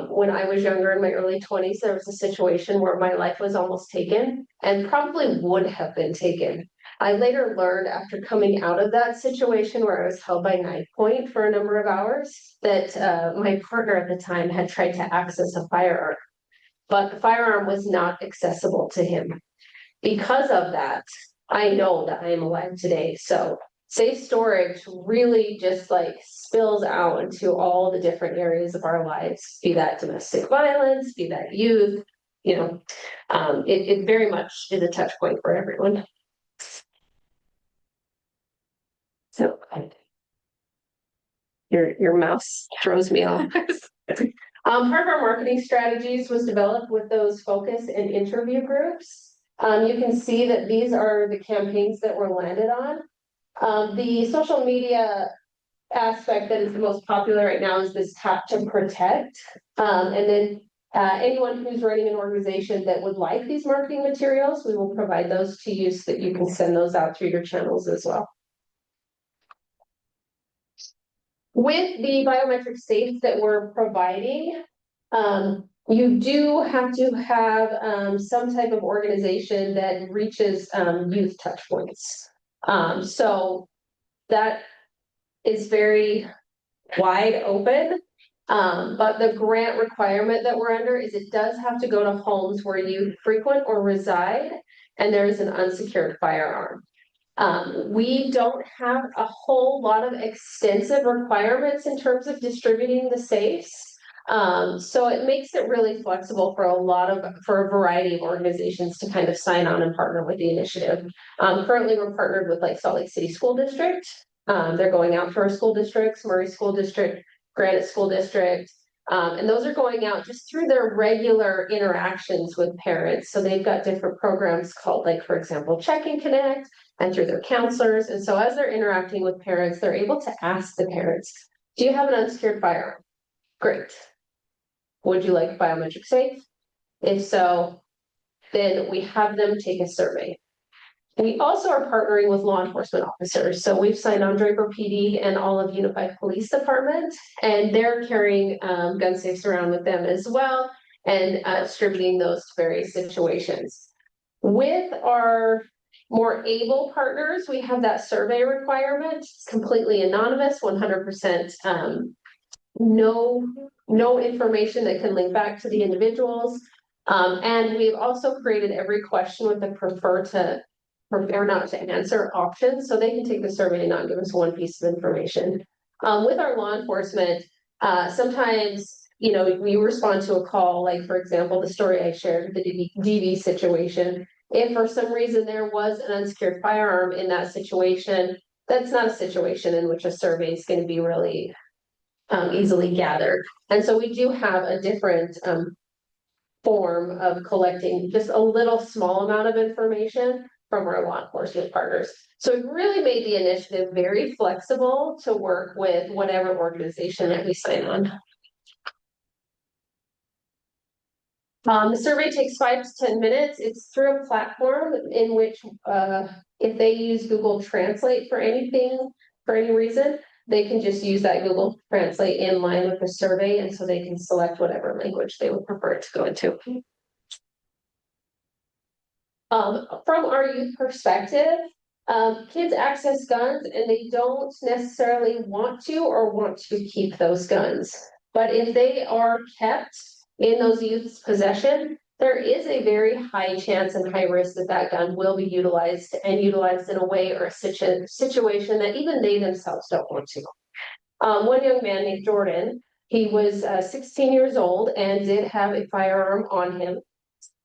When I was younger, in my early 20s, there was a situation where my life was almost taken and probably would have been taken. I later learned after coming out of that situation where I was held by knife point for a number of hours that my partner at the time had tried to access a firearm, but the firearm was not accessible to him. Because of that, I know that I am alive today. So safe storage really just like spills out into all the different areas of our lives, be that domestic violence, be that youth, you know, it very much is a touch point for everyone. So your mouse throws me off. Part of our marketing strategies was developed with those focus and interview groups. You can see that these are the campaigns that were landed on. The social media aspect that is the most popular right now is this Tap to Protect. And then anyone who's running an organization that would like these marketing materials, we will provide those to you so that you can send those out through your channels as well. With the biometric safes that we're providing, you do have to have some type of organization that reaches youth touch points. So that is very wide open. But the grant requirement that we're under is it does have to go to homes where you frequent or reside, and there is an unsecured firearm. We don't have a whole lot of extensive requirements in terms of distributing the safes. So it makes it really flexible for a variety of organizations to kind of sign on and partner with the initiative. Currently we're partnered with like Salt Lake City School District. They're going out to our school districts, Murray School District, Granite School District. And those are going out just through their regular interactions with parents. So they've got different programs called, like, for example, Check and Connect, and through their counselors. And so as they're interacting with parents, they're able to ask the parents, do you have an unsecured firearm? Great. Would you like a biometric safe? If so, then we have them take a survey. We also are partnering with law enforcement officers. So we've signed on Draper PD and all of Unified Police Department, and they're carrying gun safes around with them as well and distributing those to various situations. With our more able partners, we have that survey requirement. It's completely anonymous, 100% no information that can link back to the individuals. And we've also created every question with the prefer not to answer options, so they can take the survey and not give us one piece of information. With our law enforcement, sometimes, you know, we respond to a call, like, for example, the story I shared, the DV situation. If for some reason there was an unsecured firearm in that situation, that's not a situation in which a survey is going to be really easily gathered. And so we do have a different form of collecting just a little small amount of information from our law enforcement partners. So it really made the initiative very flexible to work with whatever organization that we sign on. The survey takes 5 to 10 minutes. It's through a platform in which if they use Google Translate for anything, for any reason, they can just use that Google Translate in line with the survey, and so they can select whatever language they would prefer it to go into. From our youth perspective, kids access guns and they don't necessarily want to or want to keep those guns. But if they are kept in those youth's possession, there is a very high chance and high risk that that gun will be utilized and utilized in a way or a situation that even they themselves don't want to. One young man named Jordan, he was 16 years old and did have a firearm on him.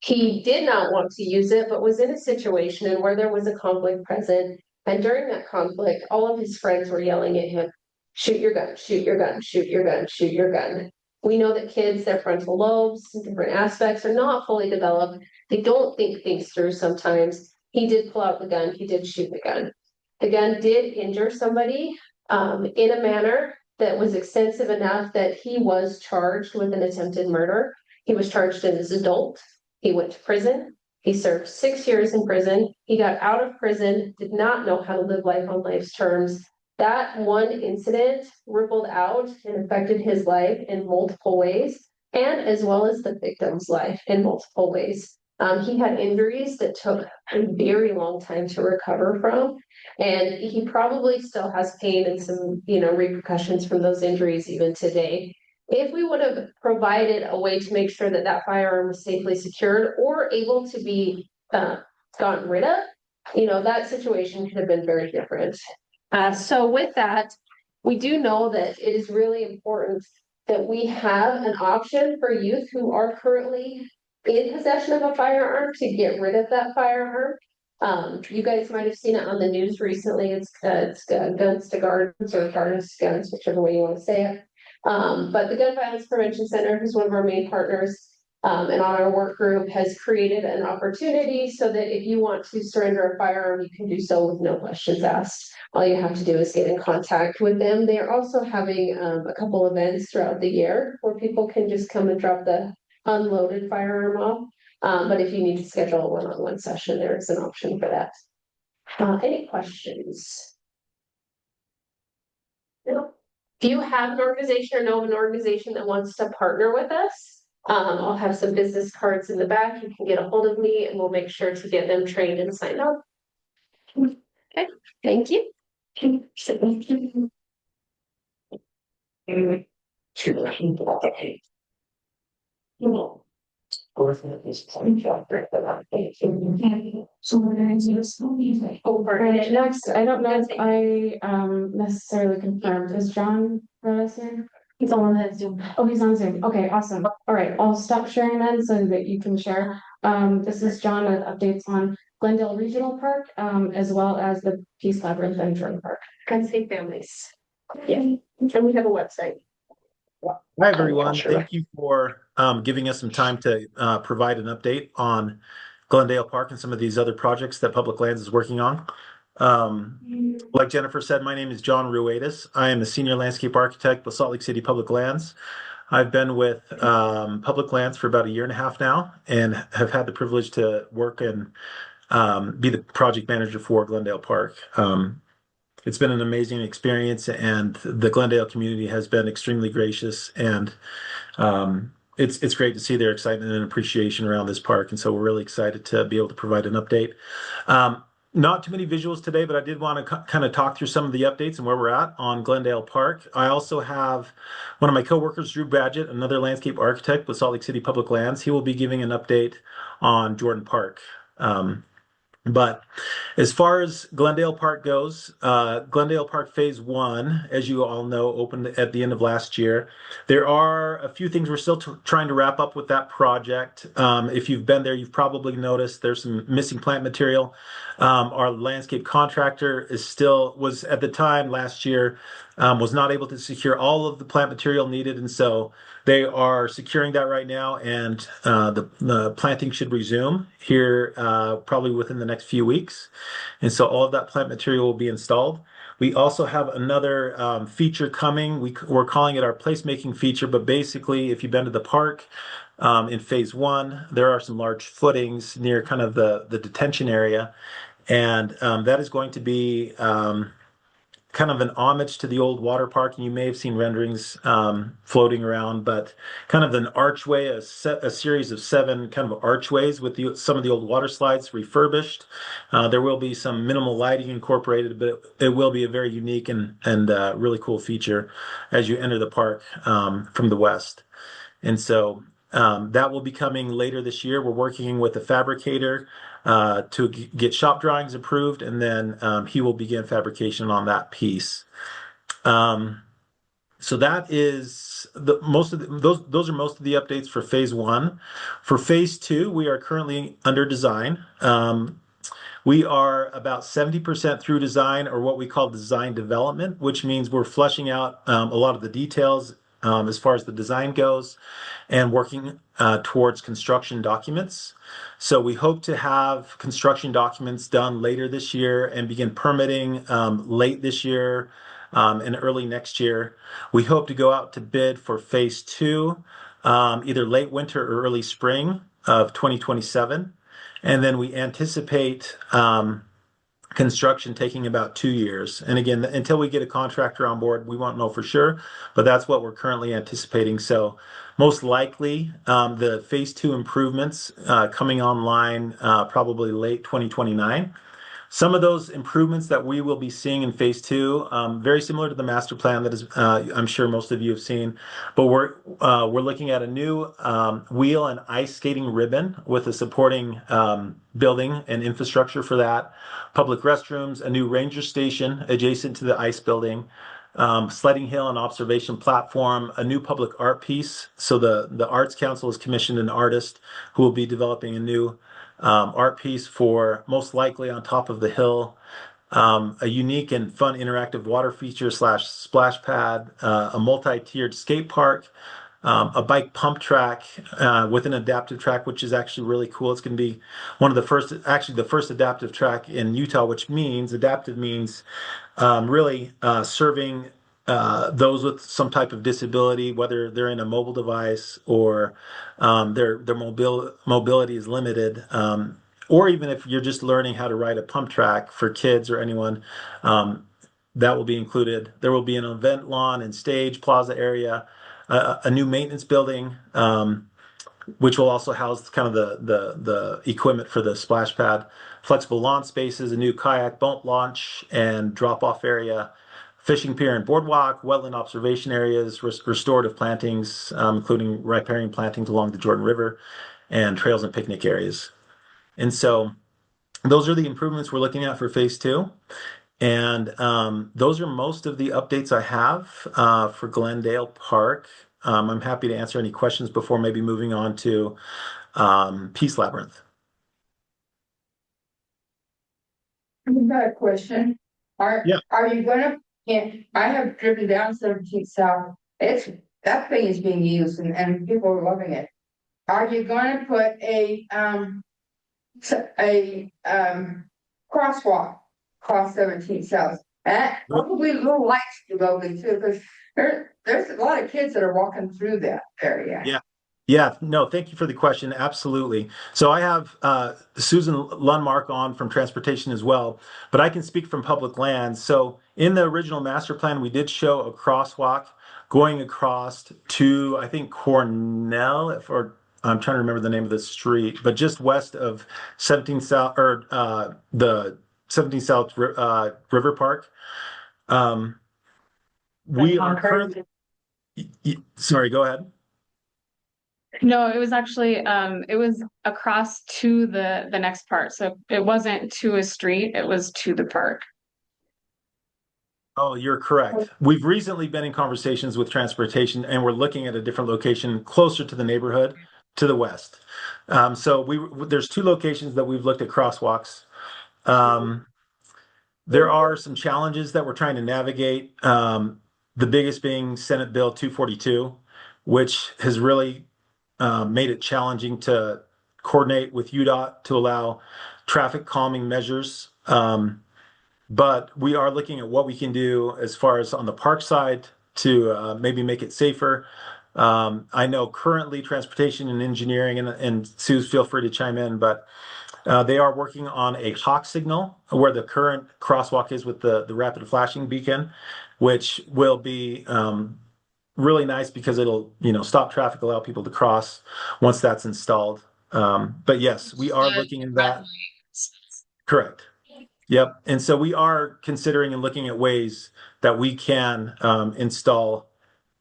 He did not want to use it, but was in a situation where there was a conflict present. And during that conflict, all of his friends were yelling at him, shoot your gun, shoot your gun, shoot your gun, shoot your gun. We know that kids, their frontal lobes, different aspects are not fully developed. They don't think things through sometimes. He did pull out the gun, he did shoot the gun. The gun did injure somebody in a manner that was extensive enough that he was charged with an attempted murder. He was charged as an adult. He went to prison. He served 6 years in prison. He got out of prison, did not know how to live life on life's terms. That one incident rippled out and affected his life in multiple ways, and as well as the victim's life in multiple ways. He had injuries that took a very long time to recover from, and he probably still has pain and some, repercussions from those injuries even today. If we would have provided a way to make sure that that firearm was safely secured or able to be gotten rid of, that situation could have been very different. So with that, we do know that it is really important that we have an option for youth who are currently in possession of a firearm to get rid of that firearm. You guys might have seen it on the news recently. It's Guns to Gardens or Gardens to Guns, whichever way you want to say it. But the Gun Violence Prevention Center, who's one of our main partners, and on our work group, has created an opportunity so that if you want to surrender a firearm, you can do so with no questions asked. All you have to do is get in contact with them. They are also having a couple events throughout the year where people can just come and drop the unloaded firearm off. But if you need to schedule a one-on-one session, there is an option for that. Any questions? No. If you have an organization or know of an organization that wants to partner with us, I'll have some business cards in the back. You can get a hold of me and we'll make sure to get them trained and signed up. Okay, thank you. Next, I don't know if I necessarily confirmed, is John with us here? He's on that Zoom. Oh, he's on Zoom. Okay, awesome. All right, I'll stop sharing then so that you can share. This is John with updates on Glendale Regional Park, as well as the Peace Labyrinth and Jordan Park. And Safe Families. Yeah, and we have a website. Hi, everyone. Thank you for giving us some time to provide an update on Glendale Park and some of these other projects that Public Lands is working on. Like Jennifer said, my name is John Ruedis. I am the Senior Landscape Architect with Salt Lake City Public Lands. I've been with Public Lands for about 1.5 years now and have had the privilege to work and be the project manager for Glendale Park. It's been an amazing experience, and the Glendale community has been extremely gracious, and it's great to see their excitement and appreciation around this park. And so we're really excited to be able to provide an update. Not too many visuals today, but I did want to kind of talk through some of the updates and where we're at on Glendale Park. I also have one of my coworkers, Drew Badgett, another landscape architect with Salt Lake City Public Lands. He will be giving an update on Jordan Park. But as far as Glendale Park goes, Glendale Park Phase 1, as you all know, opened at the end of last year. There are a few things we're still trying to wrap up with that project. If you've been there, you've probably noticed there's some missing plant material. Our landscape contractor was at the time last year, was not able to secure all of the plant material needed. And so they are securing that right now, and the planting should resume here probably within the next few weeks. And so all of that plant material will be installed. We also have another feature coming. We're calling it our placemaking feature, but basically, if you've been to the park in Phase 1, there are some large footings near kind of the detention area. And that is going to be kind of an homage to the old water park, and you may have seen renderings floating around, but kind of an archway, a series of 7 kind of archways with some of the old water slides refurbished. There will be some minimal lighting incorporated, but it will be a very unique and really cool feature as you enter the park from the west. And so that will be coming later this year. We're working with a fabricator to get shop drawings approved, and then he will begin fabrication on that piece. So that is those are most of the updates for phase 1. For phase 2, we are currently under design. We are about 70% through design, or what we call design development, which means we're fleshing out a lot of the details as far as the design goes, and working towards construction documents. So we hope to have construction documents done later this year and begin permitting late this year and early next year. We hope to go out to bid for phase 2, either late winter or early spring of 2027. And then we anticipate construction taking about 2 years. And again, until we get a contractor on board, we won't know for sure, but that's what we're currently anticipating. So most likely the phase 2 improvements coming online probably late 2029. Some of those improvements that we will be seeing in phase 2, very similar to the master plan that is, I'm sure most of you have seen, but we're looking at a new wheel and ice skating ribbon with a supporting building and infrastructure for that, public restrooms, a new ranger station adjacent to the ice building, sledding hill and observation platform, a new public art piece. So the Arts Council has commissioned an artist who will be developing a new art piece for most likely on top of the hill, a unique and fun interactive water feature / splash pad, a multi-tiered skate park, a bike pump track with an adaptive track, which is actually really cool. It's going to be one of the first, actually the first adaptive track in Utah, which means adaptive means really serving those with some type of disability, whether they're in a mobile device or their mobility is limited, or even if you're just learning how to ride a pump track for kids or anyone, that will be included. There will be an event lawn and stage plaza area, a new maintenance building, which will also house kind of the equipment for the splash pad, flexible lawn spaces, a new kayak boat launch and drop-off area, fishing pier and boardwalk, wetland observation areas, restorative plantings, including riparian plantings along the Jordan River, and trails and picnic areas. And so those are the improvements we're looking at for phase 2. And those are most of the updates I have for Glendale Park. I'm happy to answer any questions before maybe moving on to Peace Labyrinth. I've got a question. Are you gonna, I have driven down 17th South. That thing is being used and people are loving it. Are you gonna put a crosswalk across 17th South? And probably little lights to go with too, because there's a lot of kids that are walking through that area. Yeah, no, thank you for the question. Absolutely. So I have Susan Lundmark on from transportation as well, but I can speak from public lands. So in the original master plan, we did show a crosswalk going across to, I think, Cornell, or I'm trying to remember the name of the street, but just west of 17th South, or the 17th South River Park. We are currently, sorry, go ahead. No, it was actually, it was across to the next part. So it wasn't to a street, it was to the park. Oh, you're correct. We've recently been in conversations with transportation, and we're looking at a different location closer to the neighborhood to the west. So there's 2 locations that we've looked at crosswalks. There are some challenges that we're trying to navigate. The biggest being Senate Bill 242, which has really made it challenging to coordinate with UDOT to allow traffic calming measures. But we are looking at what we can do as far as on the park side to maybe make it safer. I know currently transportation and engineering, and Suze, feel free to chime in, but They are working on a hawk signal where the current crosswalk is with the rapid flashing beacon, which will be really nice because it'll, stop traffic, allow people to cross once that's installed. But yes, we are looking at that. Correct. Yep. And so we are considering and looking at ways that we can install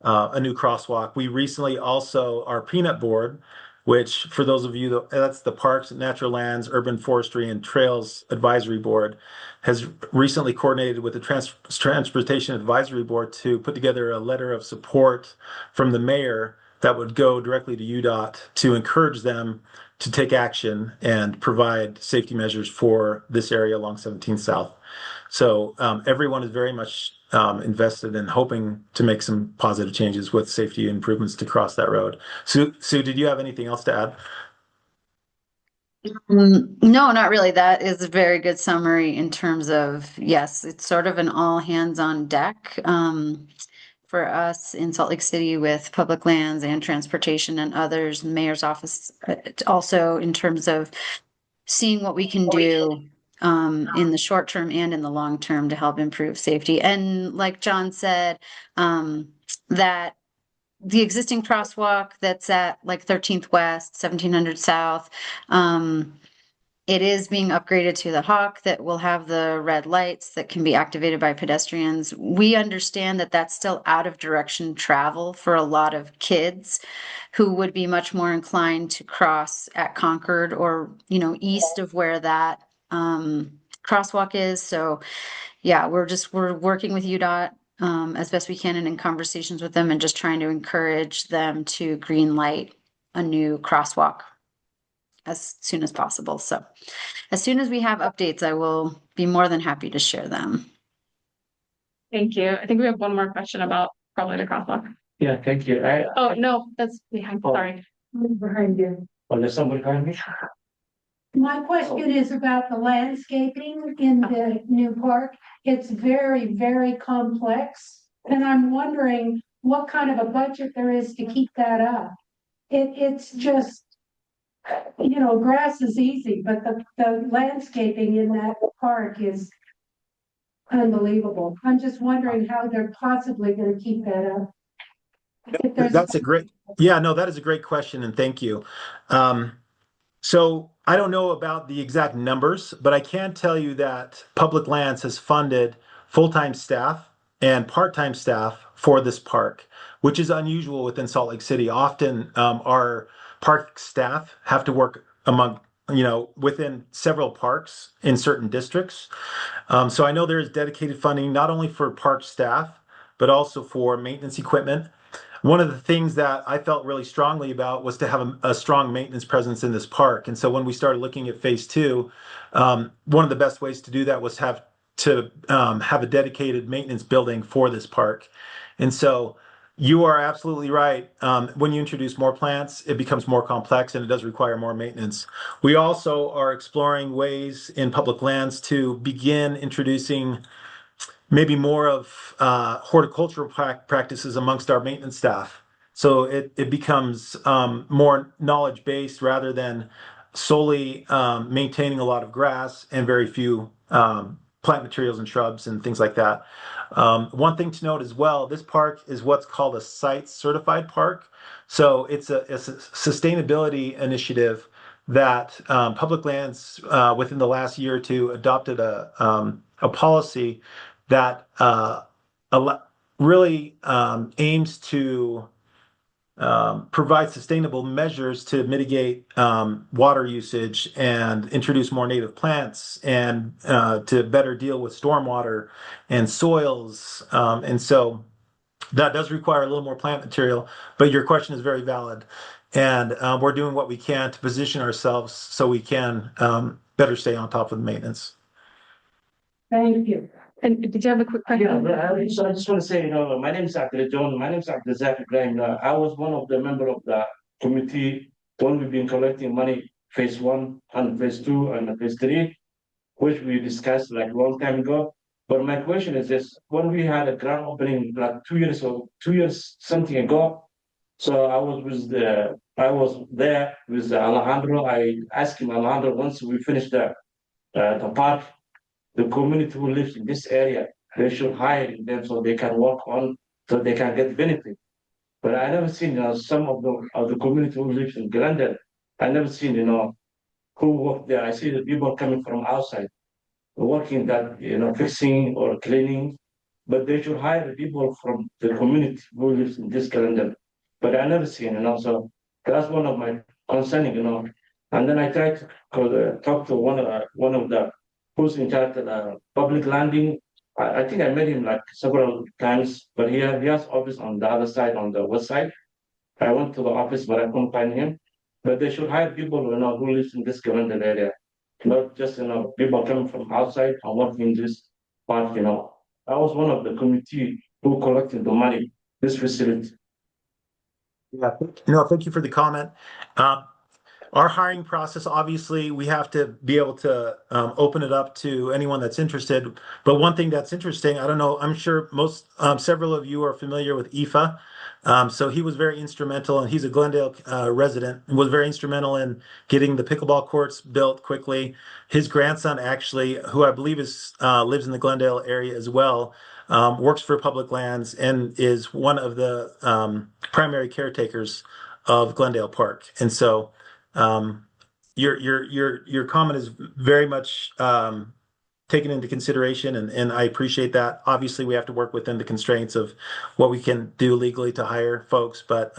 a new crosswalk. We recently also, our peanut board, which for those of you that's the Parks, Natural Lands, Urban Forestry, and Trails Advisory Board, has recently coordinated with the Transportation Advisory Board to put together a letter of support from the mayor that would go directly to UDOT to encourage them to take action and provide safety measures for this area along 17th South. So everyone is very much invested in hoping to make some positive changes with safety improvements to cross that road. Sue, did you have anything else to add? No, not really. That is a very good summary in terms of, yes, it's sort of an all hands on deck for us in Salt Lake City with public lands and transportation and others, mayor's office, also in terms of seeing what we can do in the short term and in the long term to help improve safety. And like John said, that the existing crosswalk that's at like 13th West, 1700 South, it is being upgraded to the Hawk that will have the red lights that can be activated by pedestrians. We understand that that's still out of direction travel for a lot of kids who would be much more inclined to cross at Concord or, east of where that crosswalk is. So yeah, we're working with UDOT as best we can and in conversations with them and just trying to encourage them to green light a new crosswalk as soon as possible. So as soon as we have updates, I will be more than happy to share them. Thank you. I think we have one more question about probably the crosswalk. Yeah, thank you. Oh, no, that's behind, sorry. Behind you. Oh, there's somebody behind me? My question is about the landscaping in the new park. It's very, very complex. And I'm wondering what kind of a budget there is to keep that up. It's just, grass is easy, but the landscaping in that park is unbelievable. I'm just wondering how they're possibly going to keep that up. That's a great, no, that is a great question, and thank you. So I don't know about the exact numbers, but I can tell you that Public Lands has funded full-time staff and part-time staff for this park, which is unusual within Salt Lake City. Often our park staff have to work within several parks in certain districts. So I know there is dedicated funding not only for park staff, but also for maintenance equipment. One of the things that I felt really strongly about was to have a strong maintenance presence in this park. And so when we started looking at phase two, one of the best ways to do that was have a dedicated maintenance building for this park. And so you are absolutely right. When you introduce more plants, it becomes more complex and it does require more maintenance. We also are exploring ways in public lands to begin introducing maybe more of horticultural practices amongst our maintenance staff. So it becomes more knowledge based rather than solely maintaining a lot of grass and very few plant materials and shrubs and things like that. One thing to note as well, this park is what's called a site certified park. So it's a sustainability initiative that Public Lands within the last year or two adopted a policy that really aims to provide sustainable measures to mitigate water usage and introduce more native plants and to better deal with stormwater and soils. And so that does require a little more plant material, but your question is very valid. And we're doing what we can to position ourselves so we can better stay on top of the maintenance. Thank you. And did you have a quick question? Yeah, I just want to say, my name is Dr. John. My name is Dr. Zach Ibrahim. I was one of the members of the committee when we've been collecting money, phase one and phase two and phase three, which we discussed like a long time ago. But my question is this: when we had a grand opening like 2 years something ago, So I was there with Alejandro. I asked him, Alejandro, once we finish the park, the community who lives in this area, they should hire them so they can work on, so they can get benefit. But I never seen, some of the community who lives in Glendale. I never seen, who work there. I see the people coming from outside, working that, fixing or cleaning, but they should hire people from the community who lives in this calendar. But I never seen, so that's one of my concerning. And then I tried to talk to one of the who's in charge of the public landing. I think I met him like several times, but he has office on the other side, on the west side. I went to the office, but I couldn't find him. But they should hire people, who lives in this Glendale area, not just, people coming from outside and working in this part. I was one of the committee who collected the money, this facility. Yeah, no, thank you for the comment. Uh, Our hiring process, obviously, we have to be able to open it up to anyone that's interested. But one thing that's interesting, I don't know, I'm sure several of you are familiar with IFA. So he was very instrumental, and he's a Glendale resident, and was very instrumental in getting the pickleball courts built quickly. His grandson, actually, who I believe lives in the Glendale area as well, works for Public Lands and is one of the primary caretakers of Glendale Park. And so um, your comment is very much taken into consideration, and I appreciate that. Obviously, we have to work within the constraints of what we can do legally to hire folks, but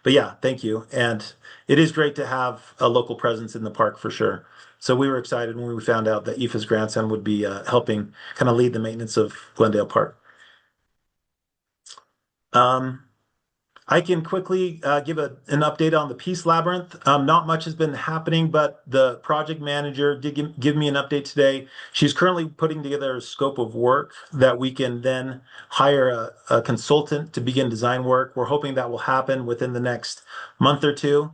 yeah, thank you. And it is great to have a local presence in the park for sure. So we were excited when we found out that Aoife's grandson would be helping kind of lead the maintenance of Glendale Park. Um, I can quickly give an update on the Peace Labyrinth. Not much has been happening, but the project manager did give me an update today. She's currently putting together a scope of work that we can then hire a consultant to begin design work. We're hoping that will happen within the next month or two.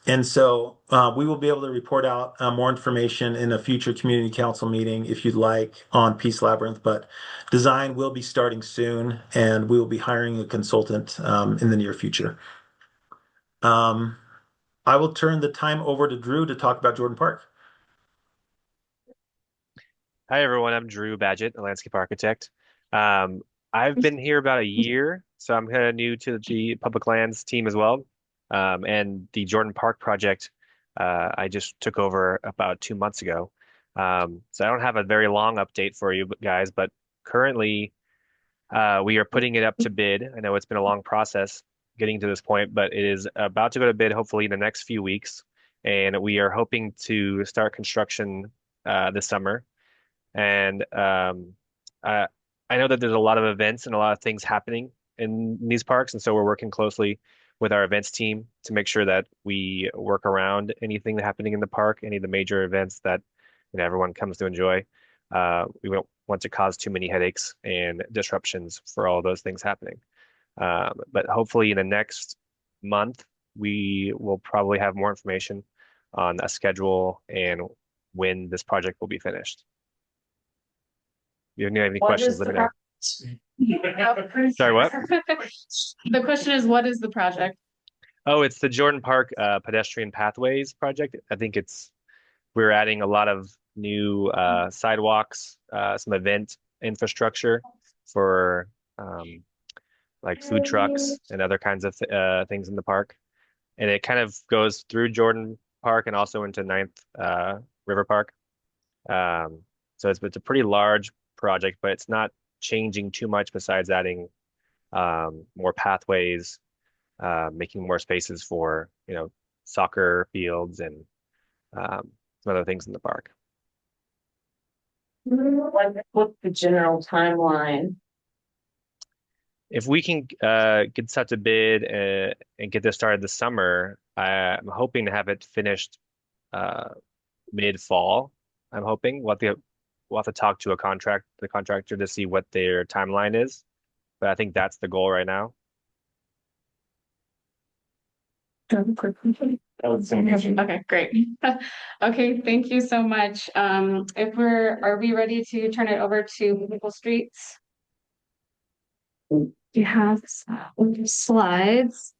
And so we will be able to report out more information in a future community council meeting if you'd like on Peace Labyrinth. But design will be starting soon, and we will be hiring a consultant in the near future. I will turn the time over to Drew to talk about Jordan Park. Hi, everyone. I'm Drew Badgett, a landscape architect. Um, I've been here about a year, so I'm kind of new to the public lands team as well. And the Jordan Park project, I just took over about 2 months ago. So I don't have a very long update for you guys, but currently we are putting it up to bid. I know it's been a long process getting to this point, but it is about to go to bid hopefully in the next few weeks. And we are hoping to start construction this summer. And I, I know that there's a lot of events and a lot of things happening in these parks, and so we're working closely with our events team to make sure that we work around anything happening in the park, any of the major events that everyone comes to enjoy. We don't want to cause too many headaches and disruptions for all those things happening. But hopefully in the next month, we will probably have more information on a schedule and when this project will be finished. If you have any questions, let me know. Sorry, what? The question is, what is the project? Oh, it's the Jordan Park pedestrian pathways project. I think we're adding a lot of new sidewalks, some event infrastructure for like food trucks and other kinds of things in the park. And it kind of goes through Jordan Park and also into Ninth River Park. Um, so it's a pretty large project, but it's not changing too much besides adding more pathways, making more spaces for, soccer fields and some other things in the park. What's the general timeline? If we can get such a bid and get this started this summer, I'm hoping to have it finished mid-fall. I'm hoping we'll have to talk to the contractor to see what their timeline is. But I think that's the goal right now. Okay, great. Okay, thank you so much. Are we ready to turn it over to Maple Streets? Do you have slides?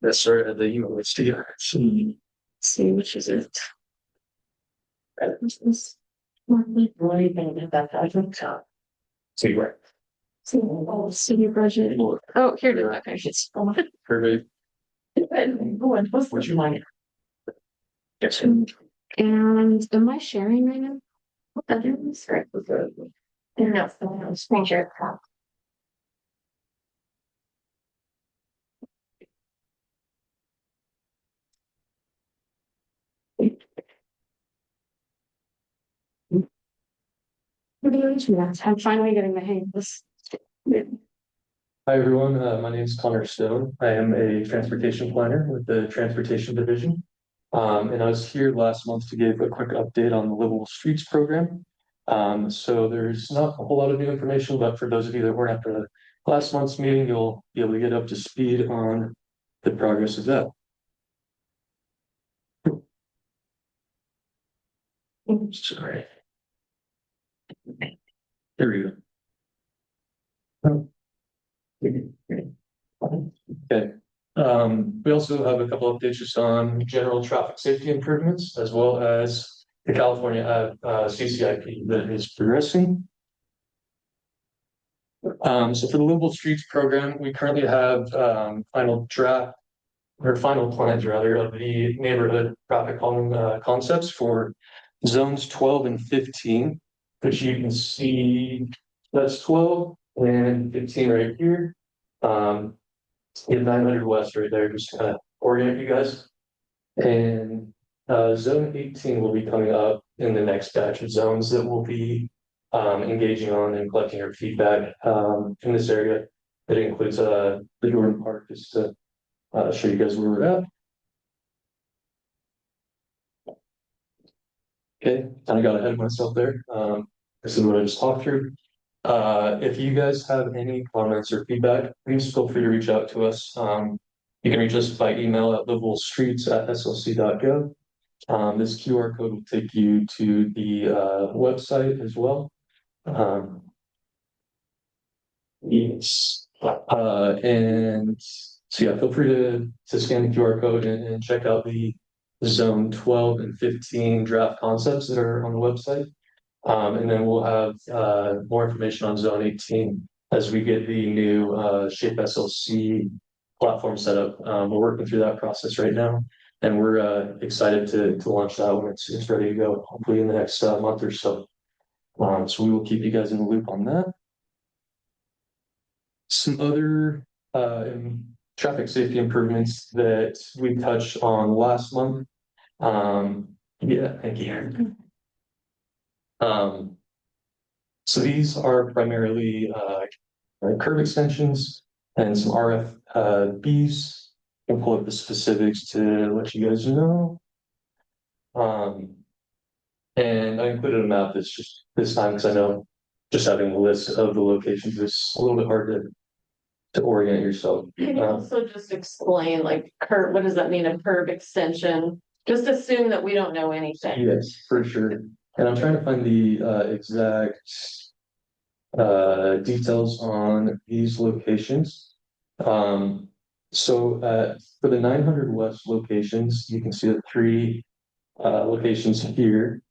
That's right at the university. See, which is it? See where? Senior budget. Oh, here it is. Okay, it's. Perfect. What's your mind? And am I sharing right now? That is right. No, screen share. I'm finally getting the hang of this. Hi, everyone. My name is Connor Stone. I am a transportation planner with the Transportation Division. And I was here last month to give a quick update on the Livable Streets program. So there's not a whole lot of new information, but for those of you that weren't at the last month's meeting, you'll be able to get up to speed on the progress of that. Oops, sorry. There we go. Okay. We also have a couple updates just on general traffic safety improvements, as well as the California CCIP that is progressing. So for the Livable Streets program, we currently have final draft or final plans rather of the neighborhood traffic calming concepts for zones 12 and 15, which you can see that's 12 and 15 right here. You have 900 West right there, just kind of orient you guys. And zone 18 will be coming up in the next batch of zones that we'll be engaging on and collecting our feedback in this area. It includes the Jordan Park, just to show you guys where we're at. Okay, kind of got ahead of myself there. This is what I just talked through. If you guys have any comments or feedback, please feel free to reach out to us. You can reach us by email at livablestreets@slc.gov. This QR code will take you to the website as well. Yes. And so yeah, feel free to scan the QR code and check out the zone 12 and 15 draft concepts that are on the website. And then we'll have more information on zone 18 as we get the new Shape SLC platform set up. We're working through that process right now, and we're excited to launch that when it's ready to go, hopefully in the next month or so. So we will keep you guys in the loop on that. Some other traffic safety improvements that we touched on last month. Yeah, thank you. So these are primarily curb extensions and some RFBs. I'll pull up the specifics to let you guys know. And I included a map that's just this time because I know just having a list of the locations is a little bit hard to orient yourself. Can you also just explain like curb, what does that mean, a curb extension? Just assume that we don't know anything. Yes, for sure. And I'm trying to find the exact details on these locations. So for the 900 West locations, you can see the three locations here.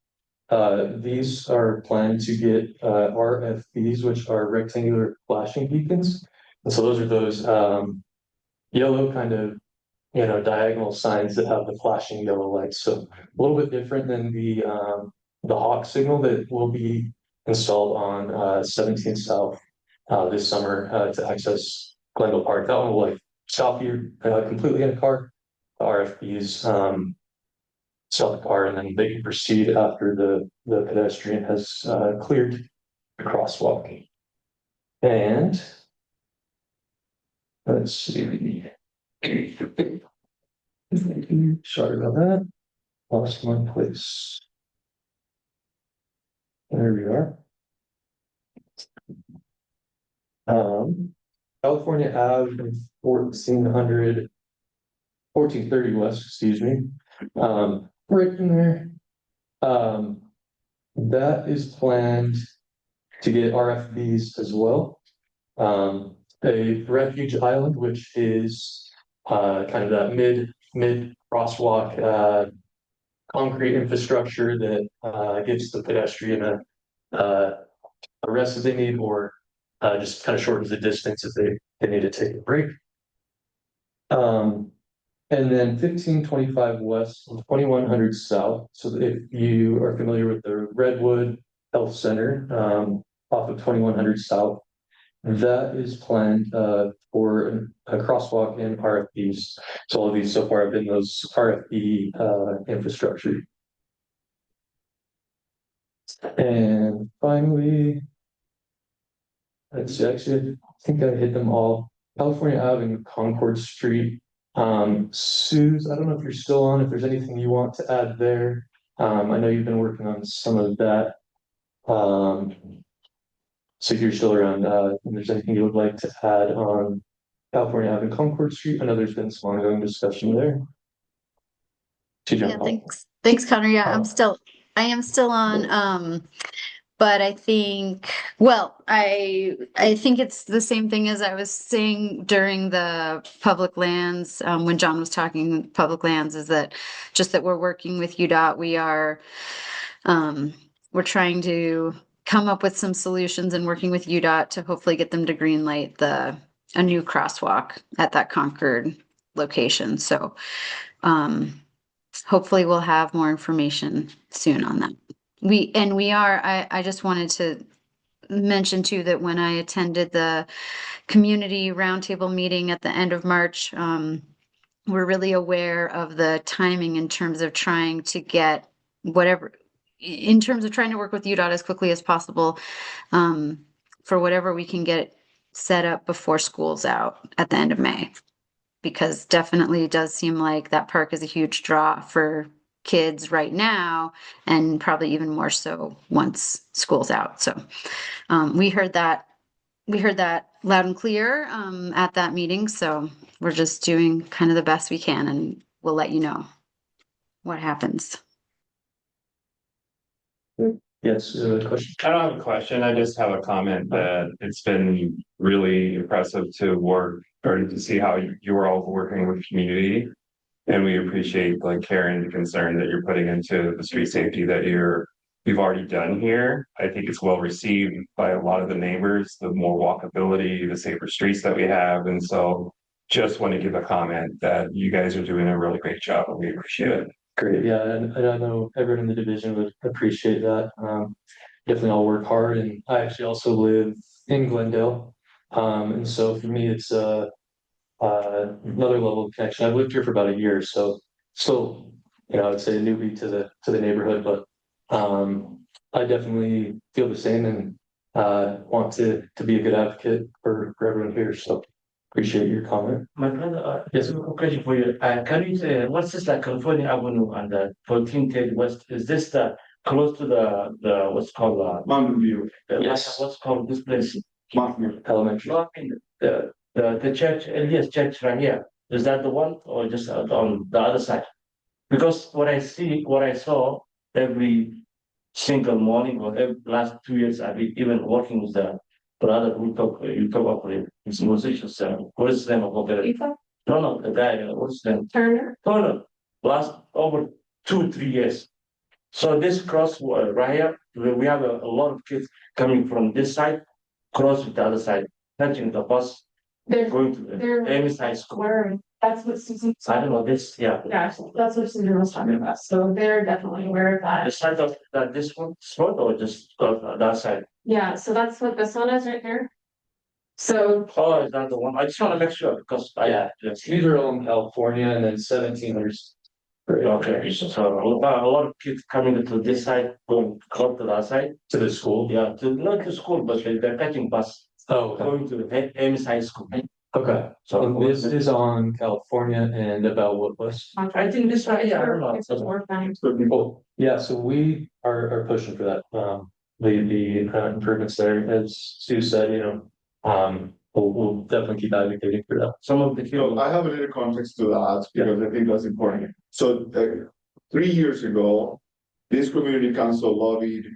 These are planned to get RFBs, which are rectangular flashing beacons. And so those are those yellow kind of diagonal signs that have the flashing yellow lights. So a little bit different than the hawk signal that will be installed on 17th South this summer to access Glendale Park. That one will like stop you completely in a car. The RFBs stop the car, and then they can proceed after the pedestrian has cleared the crosswalk. And let's see. Sorry about that. Lost my place. There we are. California Ave 1430 West, excuse me. Right in there. That is planned to get RFBs as well. a refuge island, which is kind of that mid crosswalk concrete infrastructure that gives the pedestrian a rest that they need, or just kind of shortens the distance if they need to take a break. And then 1525 west and 2100 south. So if you are familiar with the Redwood Health Center off of 2100 south, that is planned for a crosswalk and RFPs. So all of these so far have been those RFP infrastructure. And finally, let's see, actually, I think I hit them all. California Avenue, Concord Street. Suze, I don't know if you're still on, if there's anything you want to add there. I know you've been working on some of that. So if you're still around, if there's anything you would like to add on California Avenue, Concord Street, I know there's been some ongoing discussion there. Yeah, thanks, Connor. Yeah, I am still on. But I think, well, I think it's the same thing as I was saying during the public lands, when John was talking public lands, is that just that we're working with UDOT. We're trying to come up with some solutions and working with UDOT to hopefully get them to green light a new crosswalk at that Concord location. So, hopefully we'll have more information soon on that. I just wanted to mention too that when I attended the community roundtable meeting at the end of March, we're really aware of the timing in terms of trying to get in terms of trying to work with UDOT as quickly as possible, for whatever we can get set up before school's out at the end of May. Because definitely it does seem like that park is a huge draw for kids right now, and probably even more so once school's out. So we heard that loud and clear at that meeting. So we're just doing kind of the best we can, and we'll let you know what happens. Yes, question. I don't have a question. I just have a comment that it's been really impressive to work or to see how you are all working with the community. And we appreciate like care and concern that you're putting into the street safety that you've already done here. I think it's well received by a lot of the neighbors, the more walkability, the safer streets that we have. And so just want to give a comment that you guys are doing a really great job and we appreciate it. Great, yeah, and I know everyone in the division would appreciate that. Definitely all work hard, and I actually also live in Glendale. And so for me, it's another level of connection. I've lived here for about a year, so still, I'd say a newbie to the neighborhood, but I definitely feel the same and want to be a good advocate for everyone here. So appreciate your comment. My brother, yes, a question for you. Can you say what's this like California Avenue and the 14th West? Is this close to the what's called Mountain View? Yes. What's called this place? Mountain View Elementary. No, I mean, the church, Elias Church right here. Is that the one or just on the other side? Because what I saw every single morning or every last 2 years, I've been even working with the brother who you talk about it. He's musicians. What is the name of it? No, the guy. What's the name? Turner. Last over 2-3 years. So this cross right here, we have a lot of kids coming from this side, cross to the other side, catching the bus, going to the Ames High School. That's what Susan. I don't know this, yeah. Yeah, that's what Susan was talking about. So they're definitely aware of that. The side of that this one spot or just that side? Yeah, so that's what this one is right here. So. Oh, is that the one? I just want to make sure because These are all in California, and then 1700. Okay, so a lot of kids coming to this side, going to that side. To the school? Yeah, not to school, but they're catching bus. Oh, okay. Going to Ames High School. Okay, so this is on California and about what west? I think this right here, I don't know. Yeah, so we are pushing for that. The improvements there, as Stu said, we'll definitely keep advocating for that. Some of the So I have a little context to that because I think that's important. So 3 years ago, this community council lobbied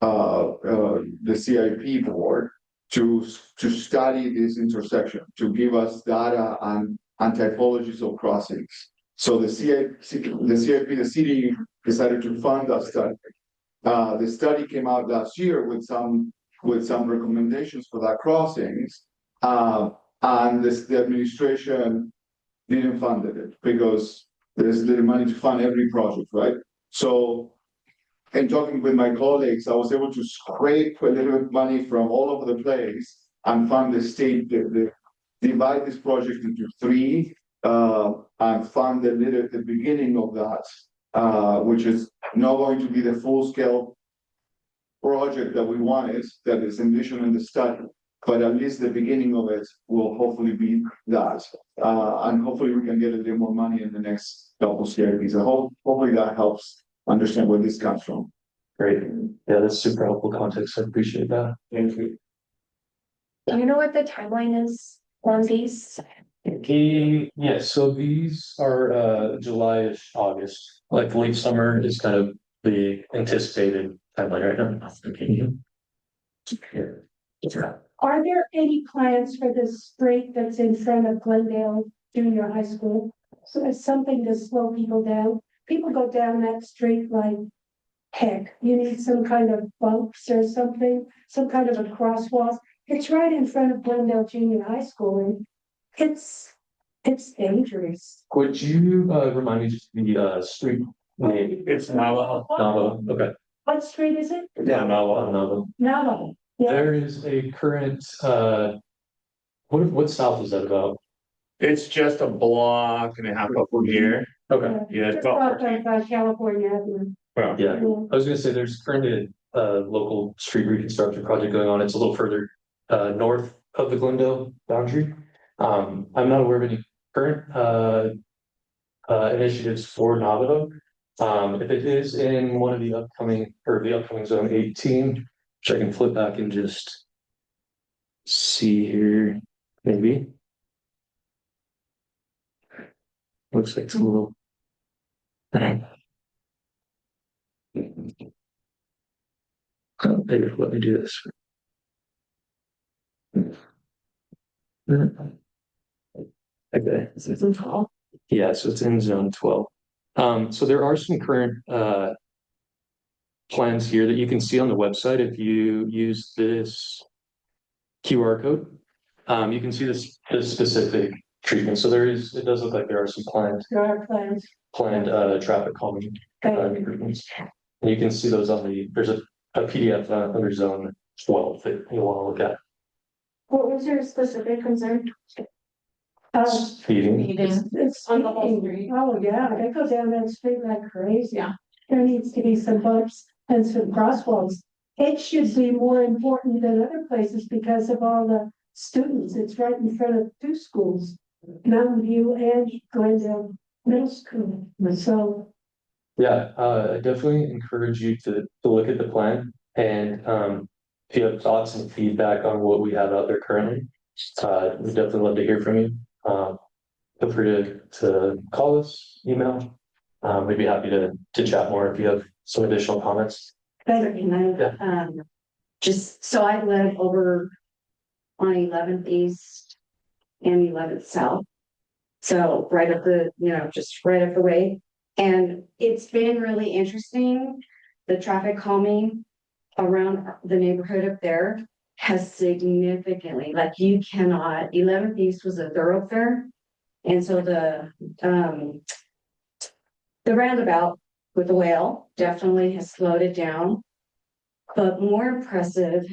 the CIP board to study this intersection, to give us data on typologies of crossings. So the city decided to fund that study. The study came out last year with some recommendations for that crossings, and the administration didn't fund it because there's little money to fund every project, right? So, in talking with my colleagues, I was able to scrape a little bit of money from all over the place and fund the state, divide this project into three, and fund the beginning of that, which is not going to be the full scale project that we wanted, that is envisioned in the study, but at least the beginning of it will hopefully be that. And hopefully we can get a little more money in the next couple of CIPs. Hopefully that helps understand where this comes from. Great. Yeah, that's super helpful context. I appreciate that. Thank you. Do you know what the timeline is on these? Yeah, so these are July-ish, August, like late summer is kind of the anticipated timeline right now. Are there any plans for the street that's in front of Glendale Junior High School? So it's something to slow people down. People go down that street like heck. You need some kind of bumps or something, some kind of a crosswalk. It's right in front of Glendale Junior High School, and it's dangerous. Would you remind me just the street name? It's Navajo. Navajo, okay. What street is it? Yeah, Navajo. Navajo. Yeah. There is a current, what south is that about? It's just a block and a half up from here. Okay. Yeah, it's Just about off of California Avenue. well, Yeah, I was gonna say there's currently a local street reconstruction project going on. It's a little further north of the Glendale boundary. I'm not aware of any current initiatives for Navajo. If it is in one of the upcoming zone 18, which I can flip back and just see here, maybe. Looks like it's a little. Maybe let me do this. Okay. Yeah, so it's in zone 12. So there are some current plans here that you can see on the website if you use this QR code. You can see this specific treatment. So it does look like there are some There are plans. traffic calming improvements. And you can see those there's a PDF under zone 12 that you'll want to look at. What was your specific concern? Speeding. It's on the whole street. Oh, yeah, they go down that street like crazy. Yeah. There needs to be some bumps and some crosswalks. It should be more important than other places because of all the students. It's right in front of two schools, Mountain View and Glendale Middle School. So. Yeah, I definitely encourage you to look at the plan, and if you have thoughts and feedback on what we have out there currently, we'd definitely love to hear from you. Feel free to call us, email. We'd be happy to chat more if you have some additional comments. Better, just so I live over on 11th East and 11th South. So right up just right up the way. And it's been really interesting. The traffic calming around the neighborhood up there has significantly, like you cannot, 11th East was a thoroughfare. And so the roundabout with the whale definitely has slowed it down. But more impressive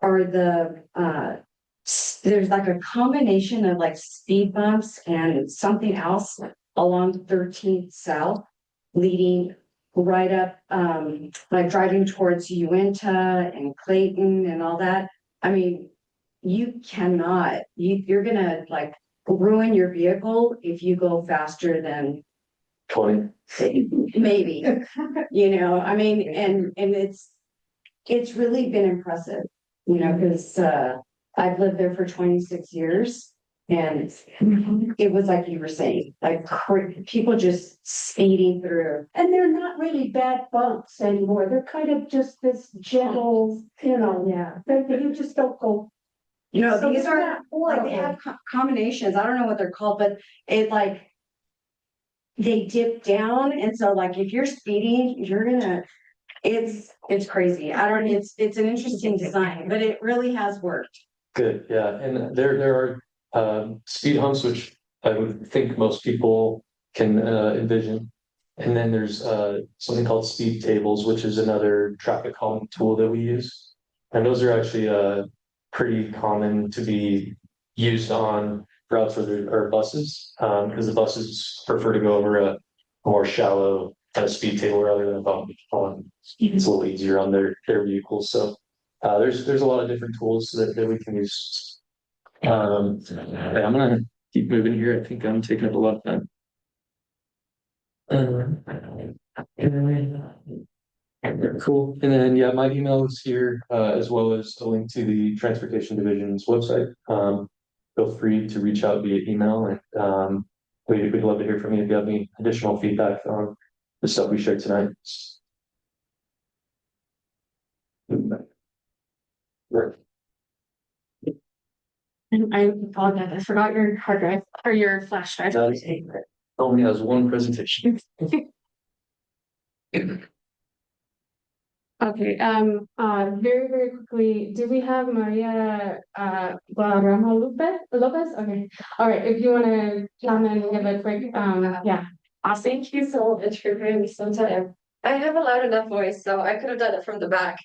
are there's like a combination of like speed bumps and something else along 13th South leading right up, like driving towards Uinta and Clayton and all that. I mean, you're gonna like ruin your vehicle if you go faster than 20. Maybe, I mean, and it's really been impressive, because I've lived there for 26 years. And it was like you were saying, like people just speeding through. And they're not really bad bumps anymore. They're kind of just this gentle, you just don't go You know, So these isn't are that like, they have combinations, I don't know what they're called, but it like. They dip down, and so like if you're speeding, you're gonna, it's crazy. I don't, it's an interesting design, but it really has worked. Good, yeah, and there are speed humps, which I would think most people can envision. And then there's something called speed tables, which is another traffic calming tool that we use. And those are actually pretty common to be used on routes where there are buses, because the buses prefer to go over a more shallow kind of speed table rather than a bump. It's a little easier on their vehicles. So there's a lot of different tools that we can use. I'm gonna keep moving here. I think I'm taking up a lot of time. Cool. And then yeah, my email is here as well as a link to the Transportation Division's website. Feel free to reach out via email, and we'd love to hear from you if you have any additional feedback on the stuff we shared tonight. And I apologize, I forgot your hard drive or your flash drive. Only has one presentation. Okay, very, very quickly, do we have Maria, Guadarrama Lopez? Okay, all right, if you wanna come and give a quick, yeah. Awesome. Thank you so much for giving me some time. I have a loud enough voice, so I could have done it from the back.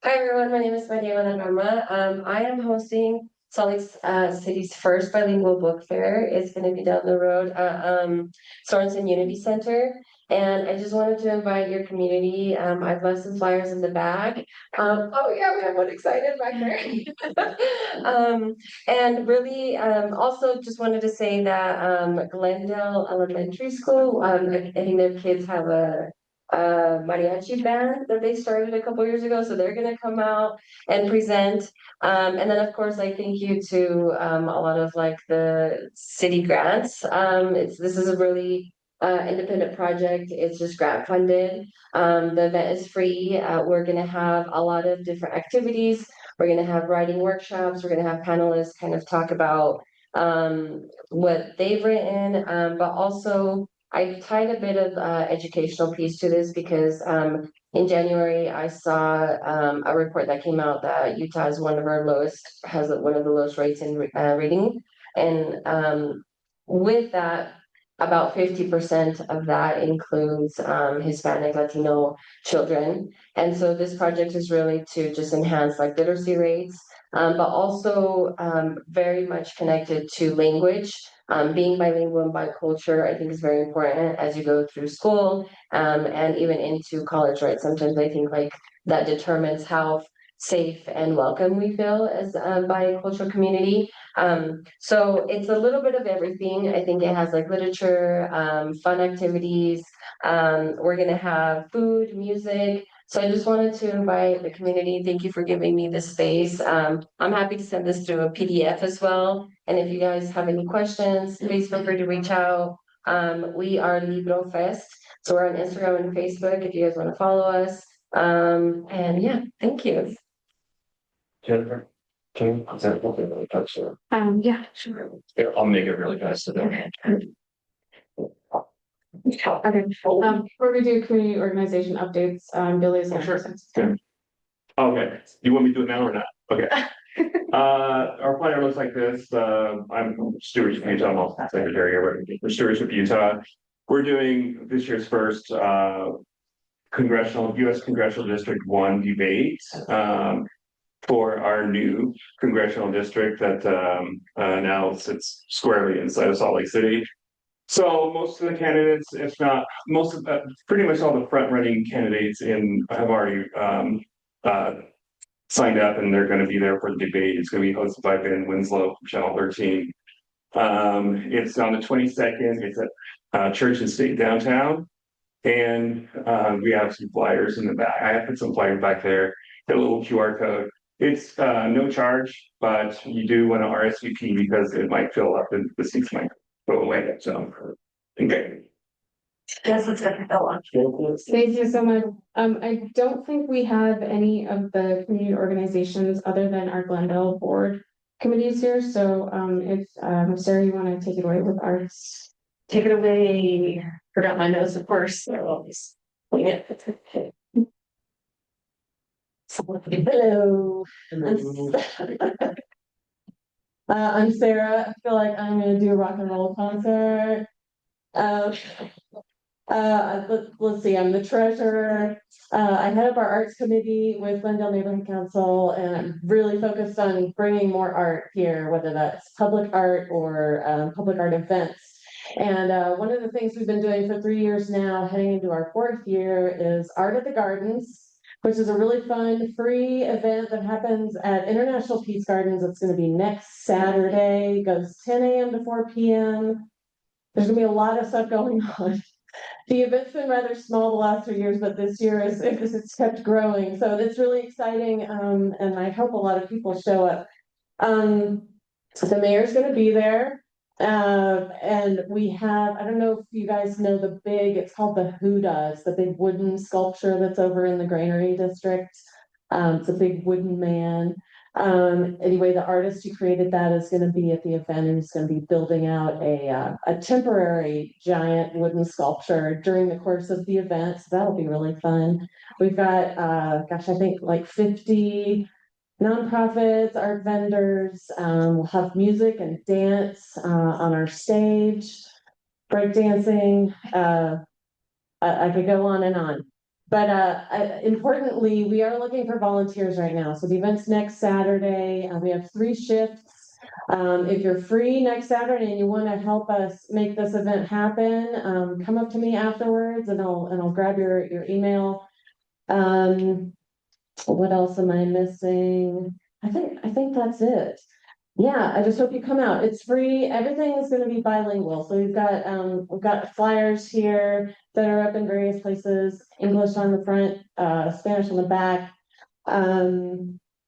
Hi everyone, my name is Maria Guadarrama. I am hosting Salt Lake City's first bilingual book fair. It's going to be down the road at Sorensen Unity Center. And I just wanted to invite your community. I've left some flyers in the bag. Oh yeah, we have one excited back there. And really, also just wanted to say that Glendale Elementary School, I think their kids have a mariachi band that they started a couple years ago, so they're gonna come out and present. And then of course, I thank you to a lot of like the city grants. This is a really independent project. It's just grant funded. The event is free. We're gonna have a lot of different activities. We're gonna have writing workshops. We're gonna have panelists kind of talk about what they've written, but also I tied a bit of educational piece to this because in January I saw a report that came out that Utah is one of our lowest, has one of the lowest rates in reading, and with that, about 50% of that includes Hispanic, Latino children, and so this project is really to just enhance like literacy rates, but also very much connected to language. Being bilingual and bicultural, I think is very important as you go through school and even into college, right? Sometimes I think like that determines how safe and welcome we feel as a bicultural community. So it's a little bit of everything. I think it has like literature, fun activities. We're gonna have food, music. So I just wanted to invite the community. Thank you for giving me this space. I'm happy to send this through a PDF as well. And if you guys have any questions, please feel free to reach out. We are Libro Fest. So we're on Instagram and Facebook if you guys want to follow us. And yeah, thank you. Jennifer, can you present what really touched her? Yeah, sure. Here, I'll make it really fast. Okay, before we do community organization updates, Billy's. Oh, sure. Good. Okay, you want me to do it now or not? Okay. Our planner looks like this. I'm Stewardship Utah, I'm also secretary here, but we're Stewardship Utah. We're doing this year's first U.S. Congressional District 1 debate for our new congressional district that now sits squarely inside of Salt Lake City. So most of the candidates, if not most of pretty much all the front running candidates have already signed up, and they're going to be there for the debate. It's going to be hosted by Ben Winslow from Channel 13. It's on the 22nd. It's at Church and State downtown. And we have some flyers in the back. I have put some flyers back there, a little QR code. It's no charge, but you do want to RSVP because it might fill up and the seats might go away. So, okay. Yes, it's gonna go on. Thank you so much. I don't think we have any of the community organizations other than our Glendale board committees here, so if Sarah, you want to take it away with arts. Take it away. Forgot my notes, of course. So I'll just wing it. Hello. I'm Sarah. I feel like I'm gonna do a rock and roll concert. Let's see, I'm the treasurer. I head up our arts committee with Glendale Neighborhood Council, and I'm really focused on bringing more art here, whether that's public art or public art events. And one of the things we've been doing for 3 years now, heading into our 4th year, is Art at the Gardens, which is a really fun, free event that happens at International Peace Gardens. It's going to be next Saturday, it goes 10 a.m. to 4 p.m. There's going to be a lot of stuff going on. The event's been rather small the last 3 years, but this year it's kept growing. So it's really exciting, and I hope a lot of people show up. The mayor's going to be there. And we have, I don't know if you guys know it's called the Who Does, the big wooden sculpture that's over in the Granary District. It's a big wooden man. Anyway, the artist who created that is going to be at the event, and he's going to be building out a temporary giant wooden sculpture during the course of the event. So that'll be really fun. We've got, I think like 50 nonprofits, art vendors. We'll have music and dance on our stage, breakdancing. I could go on and on. But importantly, we are looking for volunteers right now. So the event's next Saturday. We have 3 shifts. If you're free next Saturday and you want to help us make this event happen, come up to me afterwards, and I'll grab your email. What else am I missing? I think that's it. Yeah, I just hope you come out. It's free. Everything is going to be bilingual. So we've got flyers here that are up in various places, English on the front, Spanish on the back.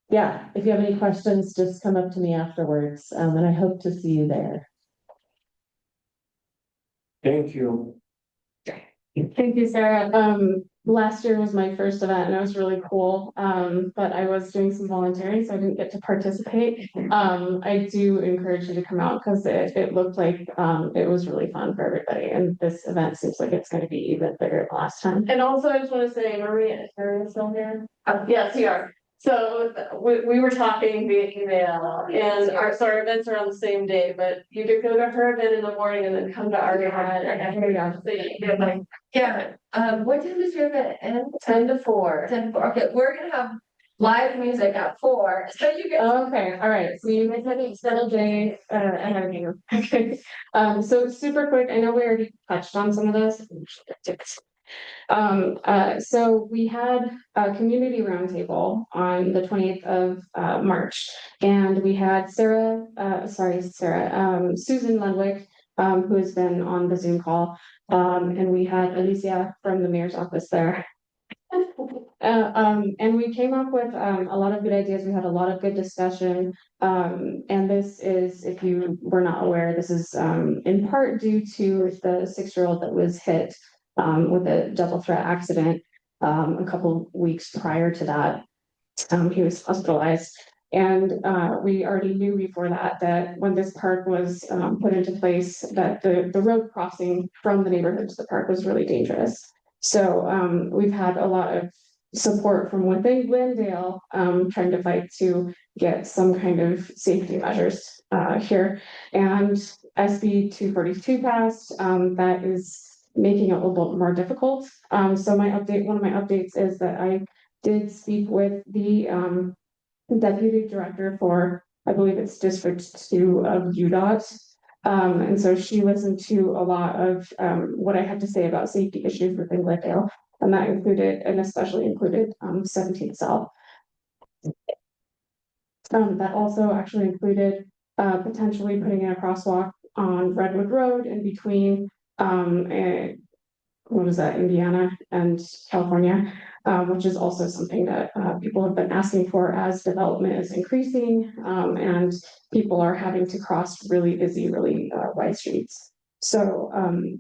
Yeah, if you have any questions, just come up to me afterwards. And I hope to see you there. Thank you. Thank you, Sarah. Last year was my first event and it was really cool. But I was doing some volunteering, so I didn't get to participate. I do encourage you to come out because it looked like it was really fun for everybody. And this event seems like it's going to be even bigger than last time. And also, I just want to say, Maria, is Sarah still here? Yes, you are. So we were talking via email, and our events are on the same day, but you could go to her event in the morning and then come to our event. Yeah, what time is your event end? 10 to 4. 10 to 4. Okay, we're gonna have live music at 4. So you guys. Okay, all right. So you guys have an extended day ahead of you. Okay. So super quick, I know we already touched on some of this. So we had a community roundtable on the 20th of March, and we had Susan Ludwig, who has been on the Zoom call, and we had Alicia from the mayor's office there. And we came up with a lot of good ideas. We had a lot of good discussion. And this is, if you were not aware, this is in part due to the 6-year-old that was hit with a double threat accident a couple weeks prior to that. He was hospitalized. And we already knew before that when this park was put into place, that the road crossing from the neighborhood to the park was really dangerous. So we've had a lot of support from within Glendale, trying to fight to get some kind of safety measures here. And SB 242 passed, that is making it a little bit more difficult. So one of my updates is that I did speak with the deputy director for, I believe it's District 2 of UDOT. And so she listened to a lot of what I had to say about safety issues within Glendale, and that included, and especially included 17th South. That also actually included potentially putting in a crosswalk on Redwood Road in between Indiana and California, which is also something that people have been asking for as development is increasing, and people are having to cross really busy, really wide streets. So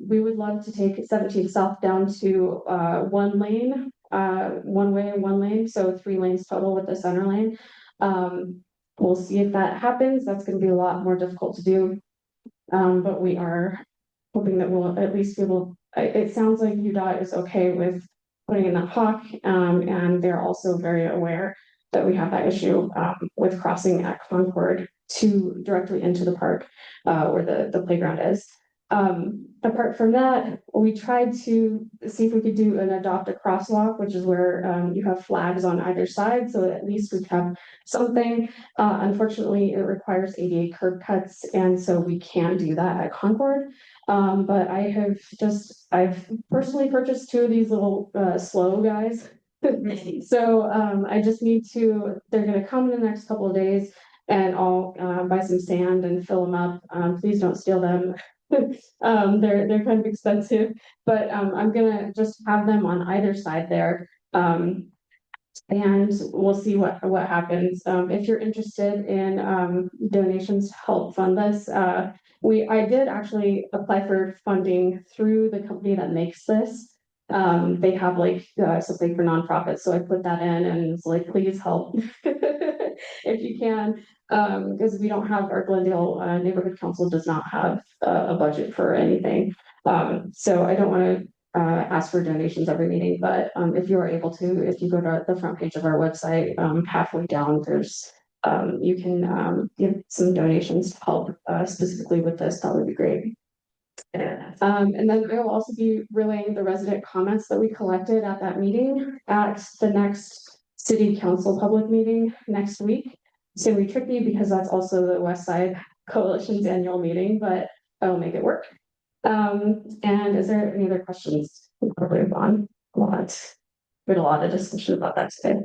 we would love to take 17th South down to 1 lane, 1 way and 1 lane, so 3 lanes total with the center lane. we'll see if that happens. That's gonna be a lot more difficult to do. But we are hoping that we'll at least be able, it sounds like UDOT is okay with putting in that hawk, and they're also very aware that we have that issue, with crossing at Concord to directly into the park, where the playground is. Apart from that, we tried to see if we could do an adopt a crosswalk, which is where, you have flags on either side, so at least we have something. Unfortunately, it requires ADA curb cuts, and so we can't do that at Concord. But I've personally purchased two of these little, slow guys. So, I just need to, they're gonna come in the next couple of days and I'll, buy some sand and fill them up. Please don't steal them. They're kind of expensive, but, I'm gonna just have them on either side there. And we'll see what happens. If you're interested in, donations to help fund this, I did actually apply for funding through the company that makes this. They have like, something for nonprofits, so I put that in and it's like, please help. If you can, because we don't have, our Glendale, Neighborhood Council does not have a budget for anything. So I don't wanna ask for donations every meeting, but, if you are able to, if you go to the front page of our website, halfway down, there's, you can, give some donations to help, specifically with this, that would be great. And then I will also be relaying the resident comments that we collected at that meeting at the next city council public meeting next week. It's gonna be tricky because that's also the West Side Coalition's annual meeting, but I will make it work. And is there any other questions? Probably on a lot. We had a lot of discussion about that today.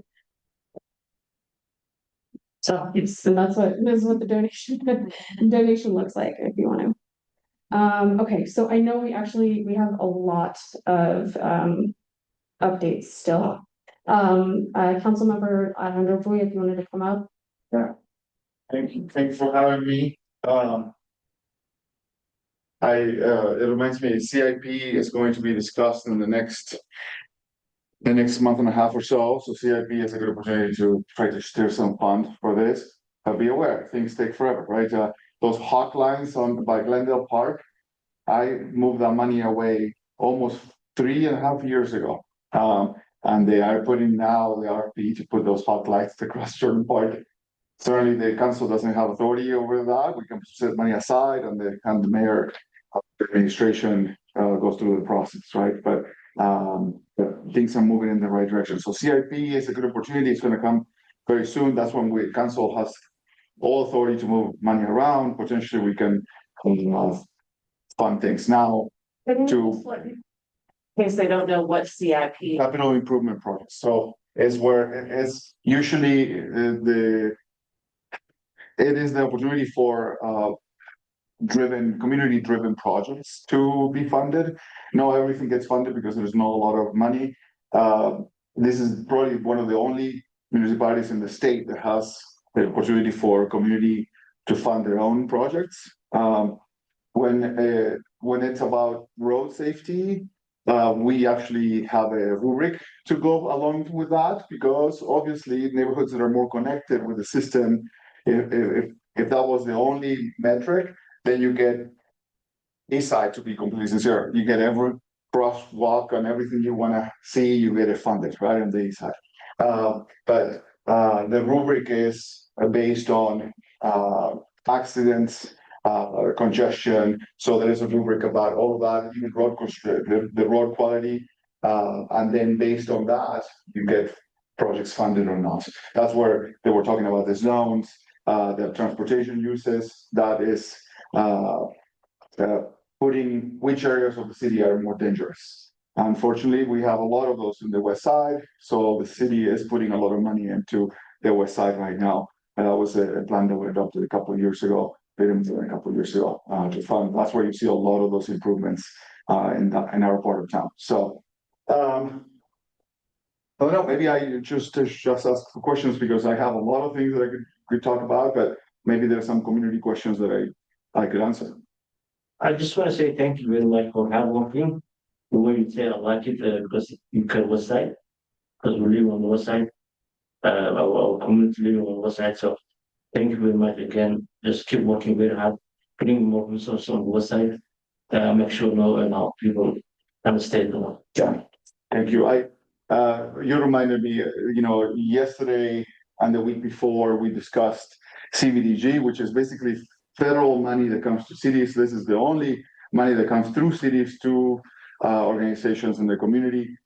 So it's, and this is what the donation looks like if you want to. Okay, so I know we have a lot of, updates still. Council member, I don't know if you wanted to come up. Yeah. Thank you for having me. It reminds me, CIP is going to be discussed in the next month and a half or so. So CIP is a good opportunity to try to steer some fund for this. But be aware, things take forever, right? Those hot lines by Glendale Park, I moved that money away almost 3.5 years ago. And they are putting now the RP to put those hot lights across Jordan Park. Certainly the council doesn't have authority over that. We can set money aside and the mayor administration goes through the process, right? But things are moving in the right direction. So CIP is a good opportunity. It's going to come very soon. That's when council has all authority to move money around. Potentially we can fund things now to, in case they don't know what CIP. capital improvement projects. So it's where it's usually it is the opportunity for community driven projects to be funded. Not everything gets funded because there's not a lot of money. This is probably one of the only municipalities in the state that has the opportunity for community to fund their own projects. When it's about road safety, we actually have a rubric to go along with that, because obviously neighborhoods that are more connected with the system, if that was the only metric, then you get east side, to be completely sincere, you get every crosswalk and everything you want to see, you get it funded right on the east side. But the rubric is based on accidents, congestion. So there is a rubric about all of that, even the road quality, and then based on that, you get projects funded or not. That's where they were talking about the zones, the transportation uses. That is putting which areas of the city are more dangerous. Unfortunately, we have a lot of those in the west side, so the city is putting a lot of money into the west side right now. And that was a plan that we adopted a couple of years ago, to fund. That's where you see a lot of those improvements in our part of town. So I don't know, maybe I just ask for questions, because I have a lot of things that I could talk about, but maybe there's some community questions that I could answer. I just want to say thank you very much for hardworking. The way you say I like it, because you can west side, because we live on the west side. Our community live on the west side, so Thank you very much again. Just keep working very hard, putting more resources on the website. Make sure our people understand. Yeah, thank you. You reminded me, yesterday and the week before, we discussed CBDG, which is basically federal money that comes to cities. This is the only money that comes through cities to organizations in the community.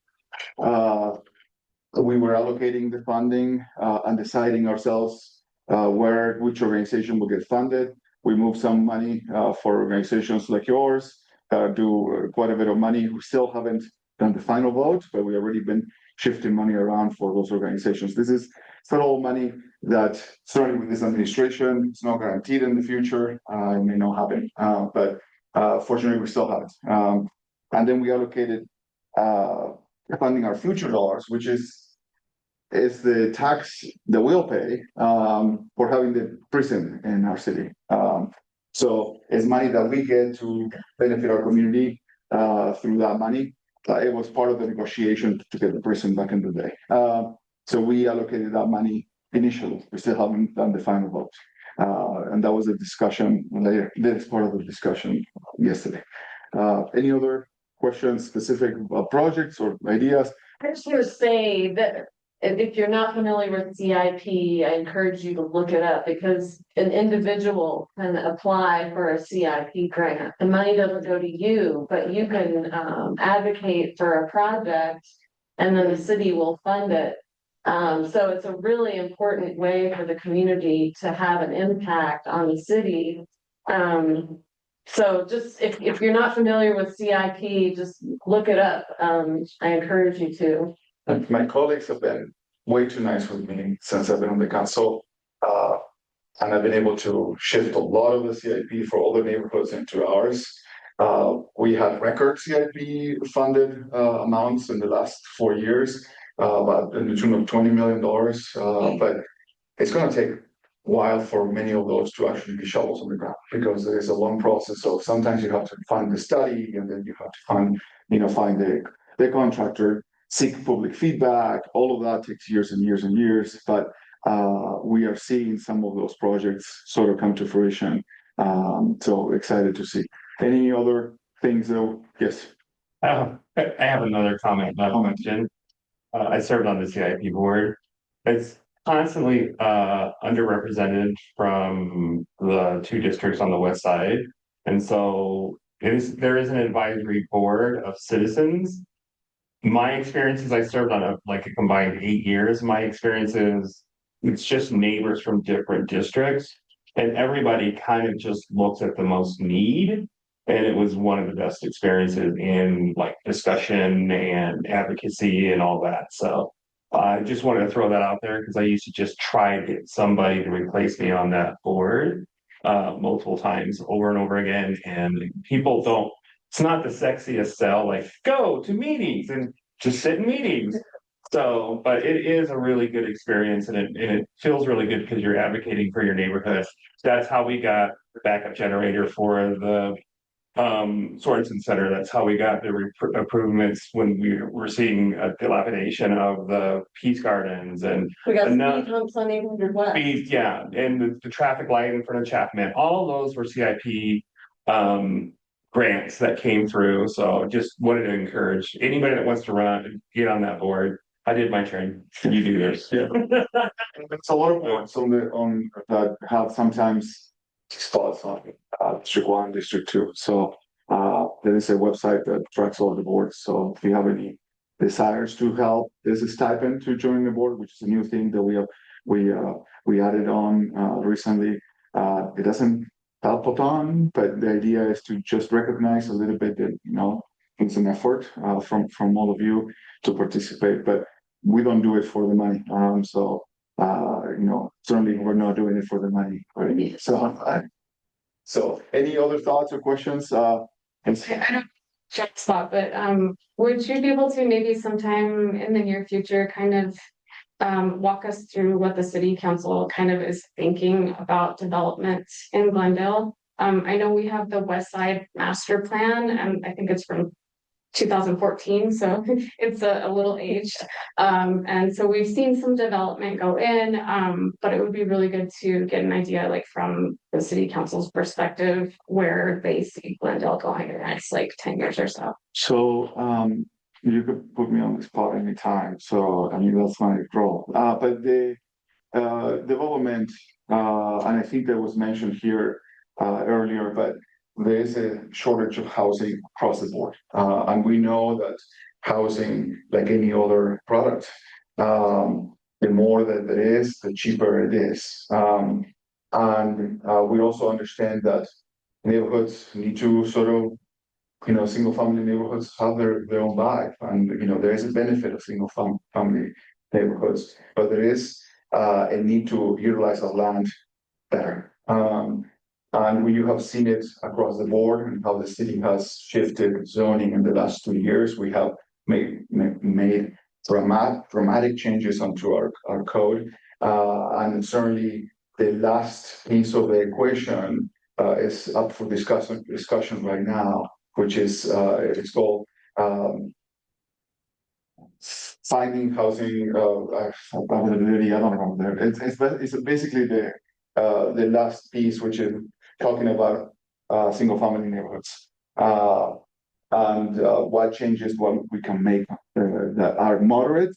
We were allocating the funding and deciding ourselves which organization will get funded. We moved some money for organizations like yours, do quite a bit of money. We still haven't done the final vote, but we already been shifting money around for those organizations. This is federal money that starting with this administration, it's not guaranteed in the future. It may not happen, but fortunately we still have it. And then we allocated funding our future dollars, which is the tax that we'll pay for having the prison in our city. So it's money that we get to benefit our community through that money. It was part of the negotiation to get the prison back in the day. So we allocated that money initially. We still haven't done the final vote. And that was a discussion later. That's part of the discussion yesterday. Any other questions, specific projects or ideas? I just want to say that if you're not familiar with CIP, I encourage you to look it up because an individual can apply for a CIP grant. The money doesn't go to you, but you can advocate for a project and then the city will fund it. So it's a really important way for the community to have an impact on the city. So just if you're not familiar with CIP, just look it up. I encourage you to. And my colleagues have been way too nice with me since I've been on the council. And I've been able to shift a lot of the CIP for all the neighborhoods into ours. We had record CIP funded amounts in the last 4 years, about in the tune of $20 million. But it's going to take a while for many of those to actually be shovels on the ground because there is a long process. So sometimes you have to fund the study and then you have to find the contractor, seek public feedback. All of that takes years and years and years, but we are seeing some of those projects sort of come to fruition. So excited to see. Any other things though? Yes. I have another comment, not a question. I served on the CIP board. It's constantly underrepresented from the 2 districts on the west side. And so there is an advisory board of citizens. My experience is I served on a combined 8 years. My experience is it's just neighbors from different districts and everybody kind of just looks at the most need. And it was one of the best experiences in discussion and advocacy and all that. So I just wanted to throw that out there because I used to just try to get somebody to replace me on that board multiple times over and over again. And people don't, it's not the sexiest sell, go to meetings and just sit in meetings. So, but it is a really good experience and it feels really good because you're advocating for your neighborhood. That's how we got the backup generator for the Sorensen Center. That's how we got the improvements when we were seeing a dilapidation of the Peace Gardens and we got speed humps on 800 West. Yeah, and the traffic light in front of Chapman. All of those were CIP grants that came through. So just wanted to encourage anybody that wants to run, get on that board. I did my turn. You do yours. Yeah. There's a lot of points on that have sometimes spots on District 1, District 2. So there is a website that tracks all the boards. So if you have any desires to help, there's a stipend to join the board, which is a new thing that we added on recently. It doesn't help a ton, but the idea is to just recognize a little bit that it's an effort from all of you to participate, but we don't do it for the money. Certainly we're not doing it for the money. Right? So any other thoughts or questions? I don't check spot, but would you be able to maybe sometime in the near future kind of walk us through what the city council kind of is thinking about development in Glendale? I know we have the West Side Master Plan, and I think it's from 2014, so it's a little aged. And so we've seen some development go in, but it would be really good to get an idea, like from the city council's perspective, where they see Glendale going in the next like 10 years or so. So you could put me on the spot anytime. So I mean that's my role. But the development, and I think that was mentioned here earlier, but there is a shortage of housing across the board. And we know that housing, like any other product, the more that it is, the cheaper it is. And we also understand that neighborhoods need to sort of, single family neighborhoods have their own vibe. And, there is a benefit of family neighborhoods, but there is a need to utilize our land better. And you have seen it across the board and how the city has shifted zoning in the last 2 years. We have made dramatic changes onto our code. And certainly the last piece of the equation is up for discussion right now, which is it's called finding housing availability. I don't know. It's basically the last piece, which is talking about single family neighborhoods and what changes what we can make that are moderate,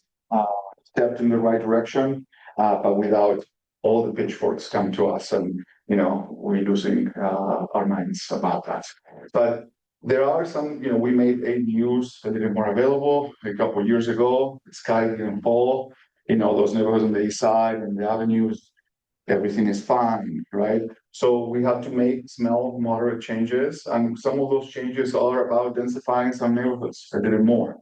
step in the right direction, but without all the pitchforks come to us and we're losing our minds about that. But there are some, we made ADUs a little more available a couple of years ago. The sky didn't fall. Those neighborhoods on the east side and the avenues, everything is fine, right? So we have to make small, moderate changes. And some of those changes are about densifying some neighborhoods a little more.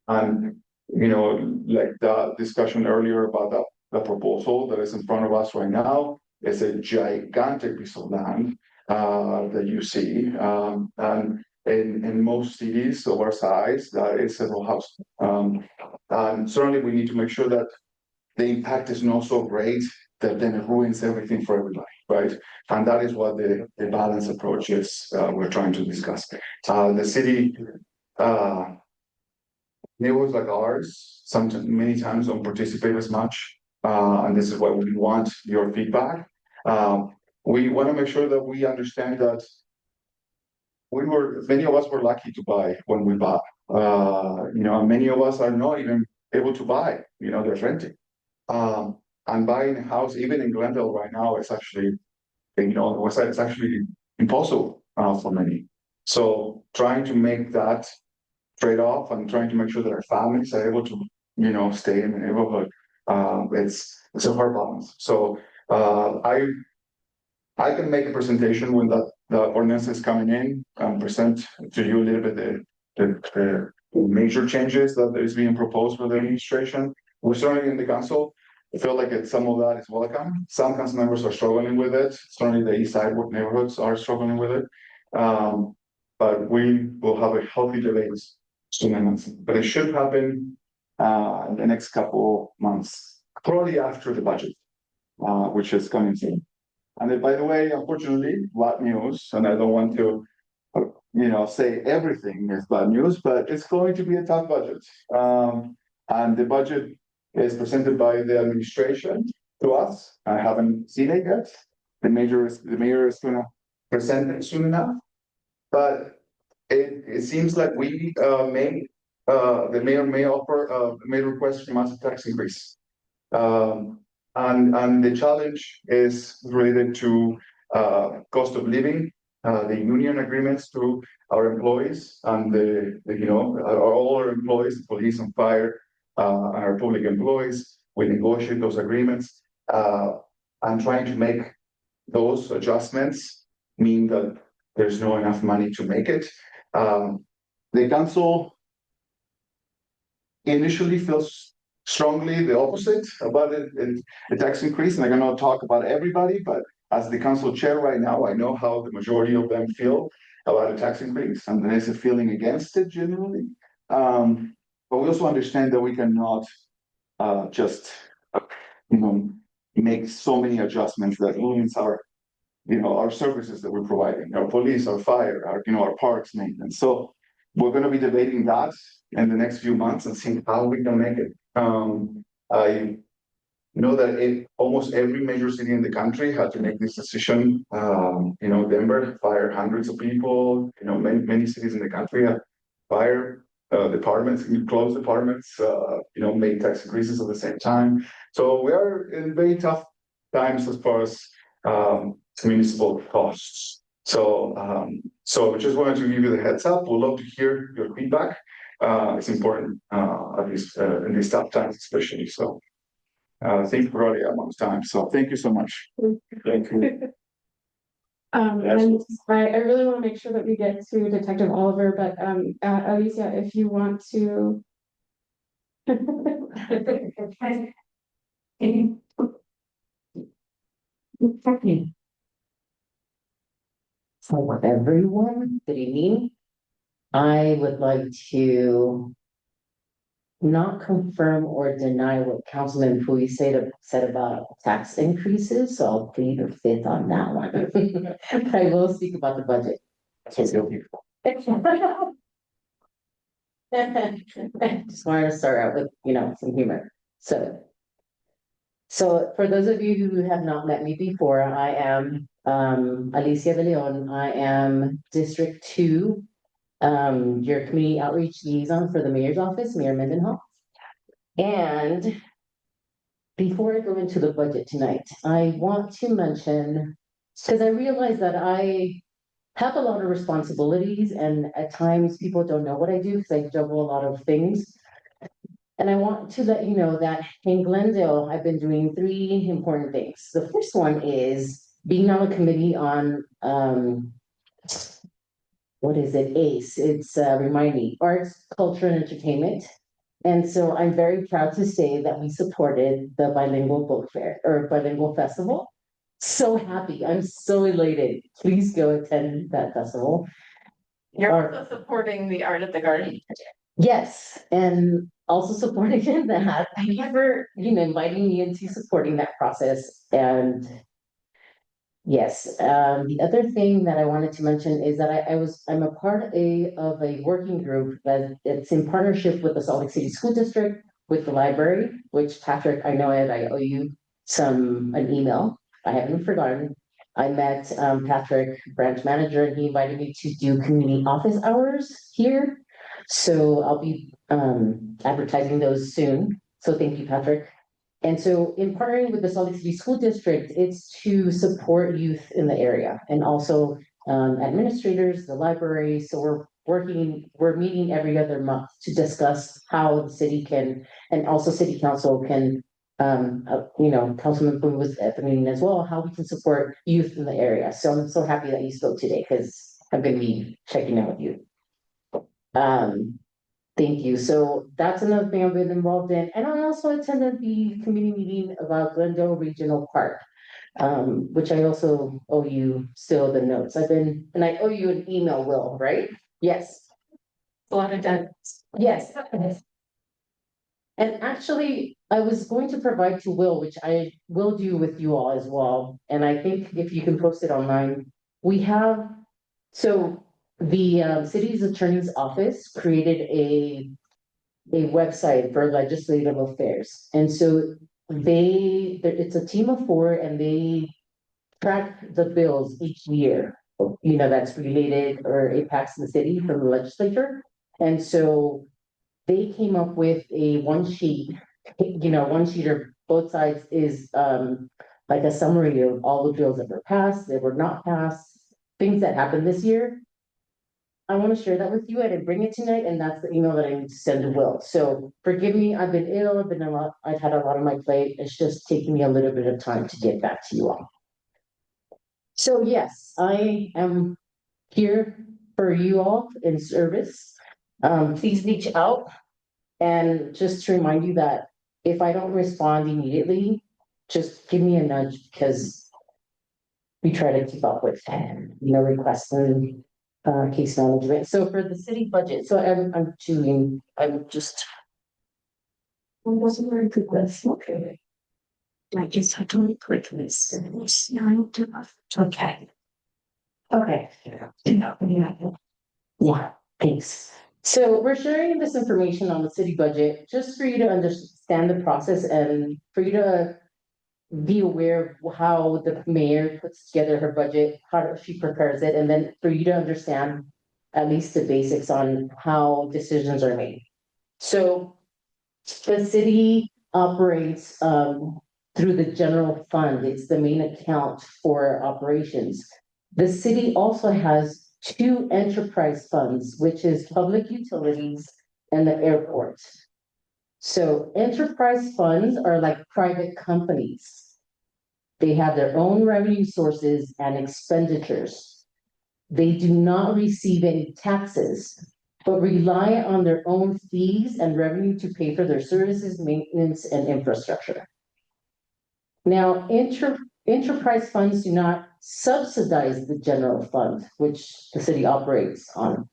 And, like the discussion earlier about the proposal that is in front of us right now is a gigantic piece of land that you see. And in most cities of our size, that is several houses. And certainly we need to make sure that the impact is not so great that then it ruins everything for everybody, right? And that is what the balanced approach is we're trying to discuss. The city, neighborhoods like ours, many times don't participate as much. And this is why we want your feedback. We want to make sure that we understand that many of us were lucky to buy when we bought. Many of us are not even able to buy, they're renting. And buying a house, even in Glendale right now, is actually, on the west side, it's actually impossible for many. So trying to make that trade-off and trying to make sure that our families are able to, stay in the neighborhood, it's a hard balance. So I can make a presentation when the ordinance is coming in and present to you a little bit the major changes that is being proposed for the administration. We're certainly in the council. I feel like some of that is welcome. Some council members are struggling with it. Certainly the east side neighborhoods are struggling with it. But we will have a healthy debate soon enough. But it should happen in the next couple months, probably after the budget, which is coming soon. And then, by the way, unfortunately, bad news, and I don't want to, say everything is bad news, but it's going to be a tough budget. And the budget is presented by the administration to us. I haven't seen it yet. The mayor is going to present it soon enough. But it seems like the mayor may request from us a tax increase. And the challenge is related to cost of living, the union agreements to our employees and all our employees, police and fire, and our public employees. We negotiate those agreements and trying to make those adjustments mean that there's not enough money to make it. The council initially feels strongly the opposite about the tax increase, and I cannot talk about everybody, but as the council chair right now, I know how the majority of them feel about a tax increase, and there is a feeling against it generally. But we also understand that we cannot just make so many adjustments that ruins our services that we're providing, our police, our fire, our parks maintenance. So we're gonna be debating that in the next few months and seeing how we can make it. I know that almost every major city in the country had to make this decision. Denver fired hundreds of people. Many cities in the country have fire departments, closed departments. Made tax increases at the same time. So we are in very tough times as far as municipal costs. So we just wanted to give you the heads up. We'd love to hear your feedback. It's important, at least in these tough times, especially. So. Thank you for already on time. So thank you so much. Thank you. And I really want to make sure that we get to Detective Oliver, but Alicia, if you want to. For everyone, good evening. I would like to not confirm or deny what Councilman Pui said about tax increases, so I'll plead the fifth on that one. But I will speak about the budget. Just wanted to start out with, some humor. So for those of you who have not met me before, I am Alicia de Leon. I am District 2, your community outreach liaison for the mayor's office, Mayor Mendenhall. And before I go into the budget tonight, I want to mention, because I realize that I have a lot of responsibilities and at times people don't know what I do because I juggle a lot of things. And I want to let you know that in Glendale, I've been doing 3 important things. The first one is being on a committee on, what is it, ACE, it's remind me, Arts, Culture, and Entertainment. And so I'm very proud to say that we supported the bilingual book fair or bilingual festival. So happy, I'm so elated. Please go attend that festival. You're also supporting the Art at the Garden. Yes, and also supporting in that. Thank you for, inviting me into supporting that process. And yes, the other thing that I wanted to mention is that I'm a part of a working group that it's in partnership with the Salt Lake City School District, with the library, which Patrick, I know I owe you an email. I haven't forgotten. I met Patrick, branch manager, and he invited me to do community office hours here. So I'll be advertising those soon. So thank you, Patrick. And so in partnering with the Salt Lake City School District, it's to support youth in the area and also administrators, the library. So we're meeting every other month to discuss how the city can, and also city council can, Councilman Boone was at the meeting as well, how we can support youth in the area. So I'm so happy that you spoke today because I'm going to be checking in with you. Thank you. So that's another thing I've been involved in. And I also attended the committee meeting about Glendale Regional Park, which I also owe you still the notes. And I owe you an email, Will, right? Yes. A lot of done. Yes. And actually, I was going to provide to Will, which I will do with you all as well. And I think if you can post it online, we have, so the city's attorney's office created a website for legislative affairs. And so it's a team of 4 and they track the bills each year, that's related or impacts the city from the legislature. And so they came up with a one sheeter, both sides is like a summary of all the bills that were passed, that were not passed, things that happened this year. I want to share that with you. I didn't bring it tonight, and that's the email that I need to send to Will. So forgive me, I've been ill, I've had a lot on my plate. It's just taking me a little bit of time to get back to you all. So yes, I am here for you all in service. Please reach out. And just to remind you that if I don't respond immediately, just give me a nudge because we try to keep up with, requests and case management. So for the city budget, so I'm just. I wasn't very good with okay. I just had to click this. Okay. Okay. Yeah, thanks. So we're sharing this information on the city budget just for you to understand the process and for you to be aware of how the mayor puts together her budget, how she prepares it, and then for you to understand at least the basics on how decisions are made. So the city operates through the general fund. It's the main account for operations. The city also has two enterprise funds, which is public utilities and the airport. So enterprise funds are like private companies. They have their own revenue sources and expenditures. They do not receive any taxes, but rely on their own fees and revenue to pay for their services, maintenance, and infrastructure. Now, enterprise funds do not subsidize the general fund, which the city operates on.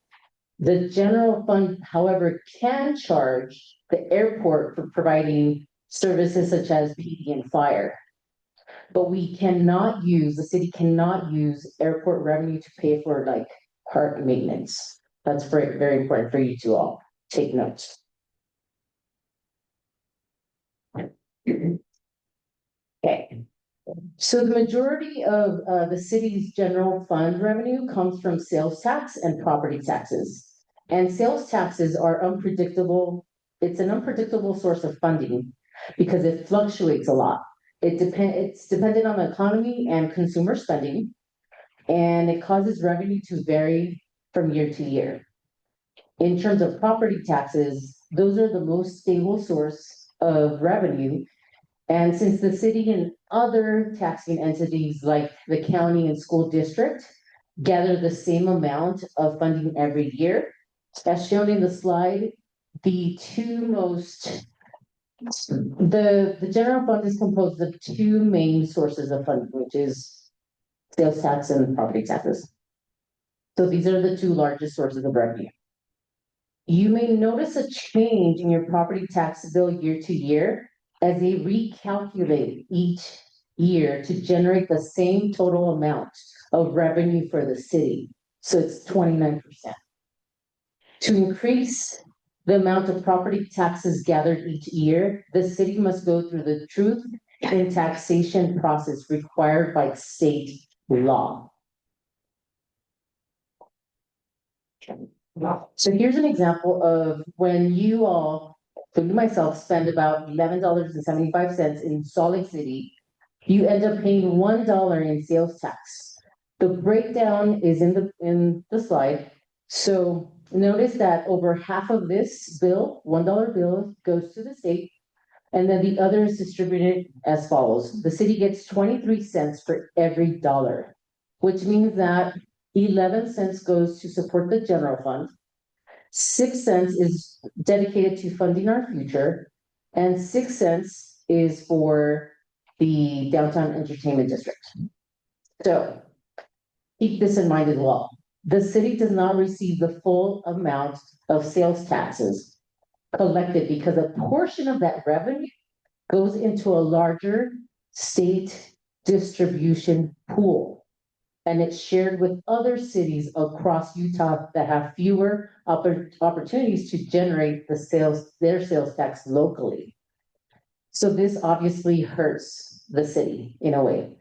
The general fund, however, can charge the airport for providing services such as PD and fire. But we cannot use, the city cannot use airport revenue to pay for like park maintenance. That's very, very important for you to all take notes. Okay. So the majority of the city's general fund revenue comes from sales tax and property taxes. And sales taxes are unpredictable. It's an unpredictable source of funding because it fluctuates a lot. It's dependent on the economy and consumer spending, and it causes revenue to vary from year to year. In terms of property taxes, those are the most stable source of revenue. And since the city and other taxing entities like the county and school district gather the same amount of funding every year, as shown in the slide, the general fund is composed of two main sources of funding, which is sales tax and property taxes. So these are the two largest sources of revenue. You may notice a change in your property tax bill year to year as they recalculate each year to generate the same total amount of revenue for the city. So it's 29%. To increase the amount of property taxes gathered each year, the city must go through the truth in taxation process required by state law. So here's an example of when you all, including myself, spend about $11.75 in Salt Lake City, you end up paying $1 in sales tax. The breakdown is in the slide. So notice that over half of this bill, $1 bill, goes to the state, and then the other is distributed as follows. The city gets 23 cents for every dollar, which means that 11 cents goes to support the general fund, 6 cents is dedicated to funding our future, and 6 cents is for the downtown entertainment district. So keep this in mind as well. The city does not receive the full amount of sales taxes collected because a portion of that revenue goes into a larger state distribution pool. And it's shared with other cities across Utah that have fewer opportunities to generate their sales tax locally. So this obviously hurts the city in a way.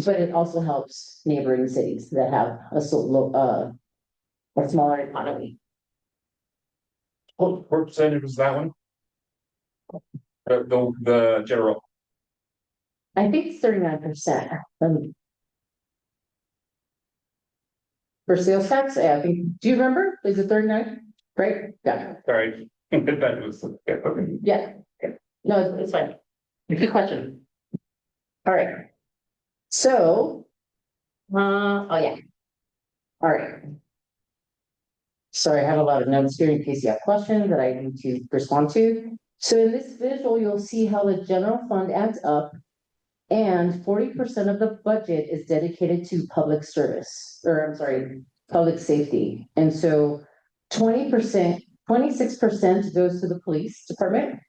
But it also helps neighboring cities that have a smaller economy. What percentage was that one? The general. I think it's 39%. For sales tax, I think, do you remember? Is it 39? Right? Yeah. Sorry. That was, okay. Yeah. No, it's fine. Good question. All right. So, oh yeah. All right. Sorry, I have a lot of notes here in case you have questions that I need to respond to. So in this visual, you'll see how the general fund adds up and 40% of the budget is dedicated to public service, or I'm sorry, public safety. And so 20%, 26% goes to the police department,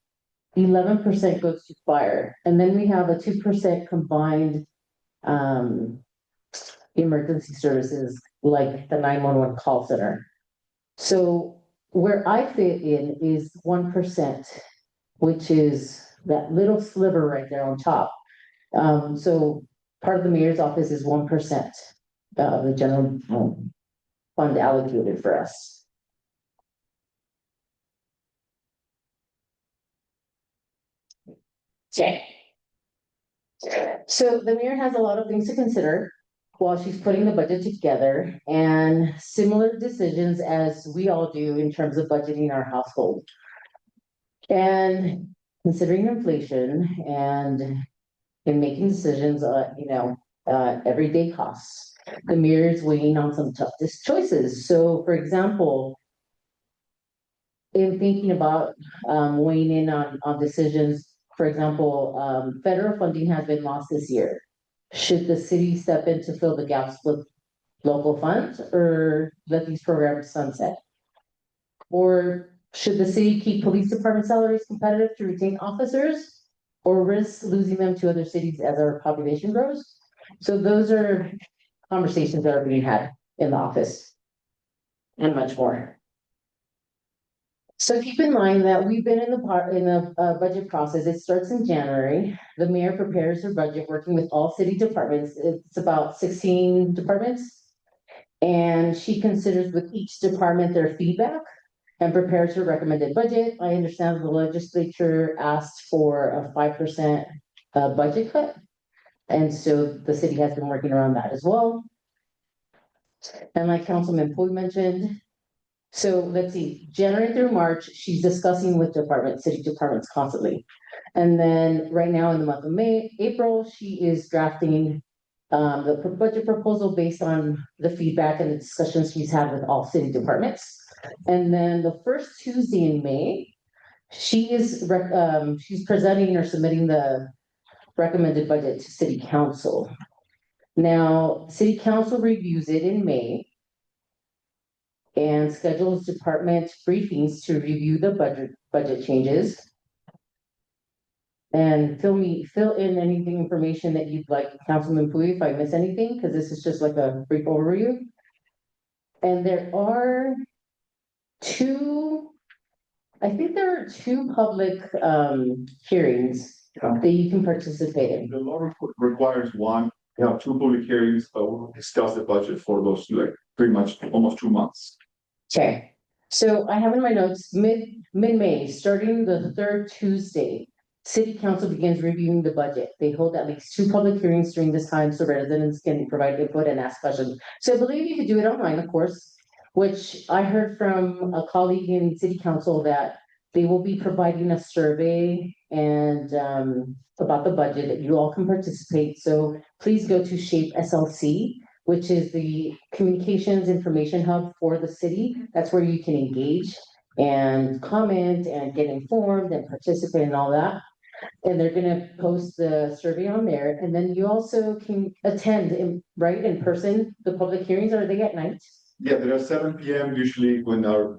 11% goes to fire. And then we have a 2% combined emergency services like the 911 call center. So where I fit in is 1%, which is that little sliver right there on top. So part of the mayor's office is 1% of the general fund allocated for us. Okay. So the mayor has a lot of things to consider while she's putting the budget together, and similar decisions as we all do in terms of budgeting our household. And considering inflation and in making decisions, everyday costs, the mayor is weighing on some tough choices. So for example, in thinking about weighing in on decisions, for example, federal funding has been lost this year. Should the city step in to fill the gaps with local funds or let these programs sunset? Or should the city keep police department salaries competitive to retain officers or risk losing them to other cities as our population grows? So those are conversations that are being had in the office and much more. So keep in mind that we've been in the budget process. It starts in January. The mayor prepares her budget working with all city departments. It's about 16 departments. And she considers with each department their feedback and prepares her recommended budget. I understand the legislature asked for a 5% budget cut. And so the city has been working around that as well. And like Councilman Poy mentioned, so let's see, January through March, she's discussing with city departments constantly. And then right now in the month of April, she is drafting the budget proposal based on the feedback and the discussions she's had with all city departments. And then the first Tuesday in May, she's presenting or submitting the recommended budget to city council. Now, city council reviews it in May and schedules department briefings to review the budget changes. And fill in anything information that you'd like, Councilman Pui, if I miss anything, because this is just like a brief overview. And there are I think there are two public hearings that you can participate in. The law requires one. We have two public hearings, but we'll discuss the budget for those like pretty much almost 2 months. Okay, so I have in my notes mid-May, starting the third Tuesday, City Council begins reviewing the budget. They hold at least two public hearings during this time so residents can provide input and ask questions. So I believe you could do it online, of course, which I heard from a colleague in City Council that they will be providing a survey and about the budget that you all can participate. So please go to Shape SLC, which is the communications information hub for the city. That's where you can engage and comment and get informed and participate and all that. And they're gonna post the survey on there. And then you also can attend in person. The public hearings, are they at night? Yeah, there are 7 p.m. usually when our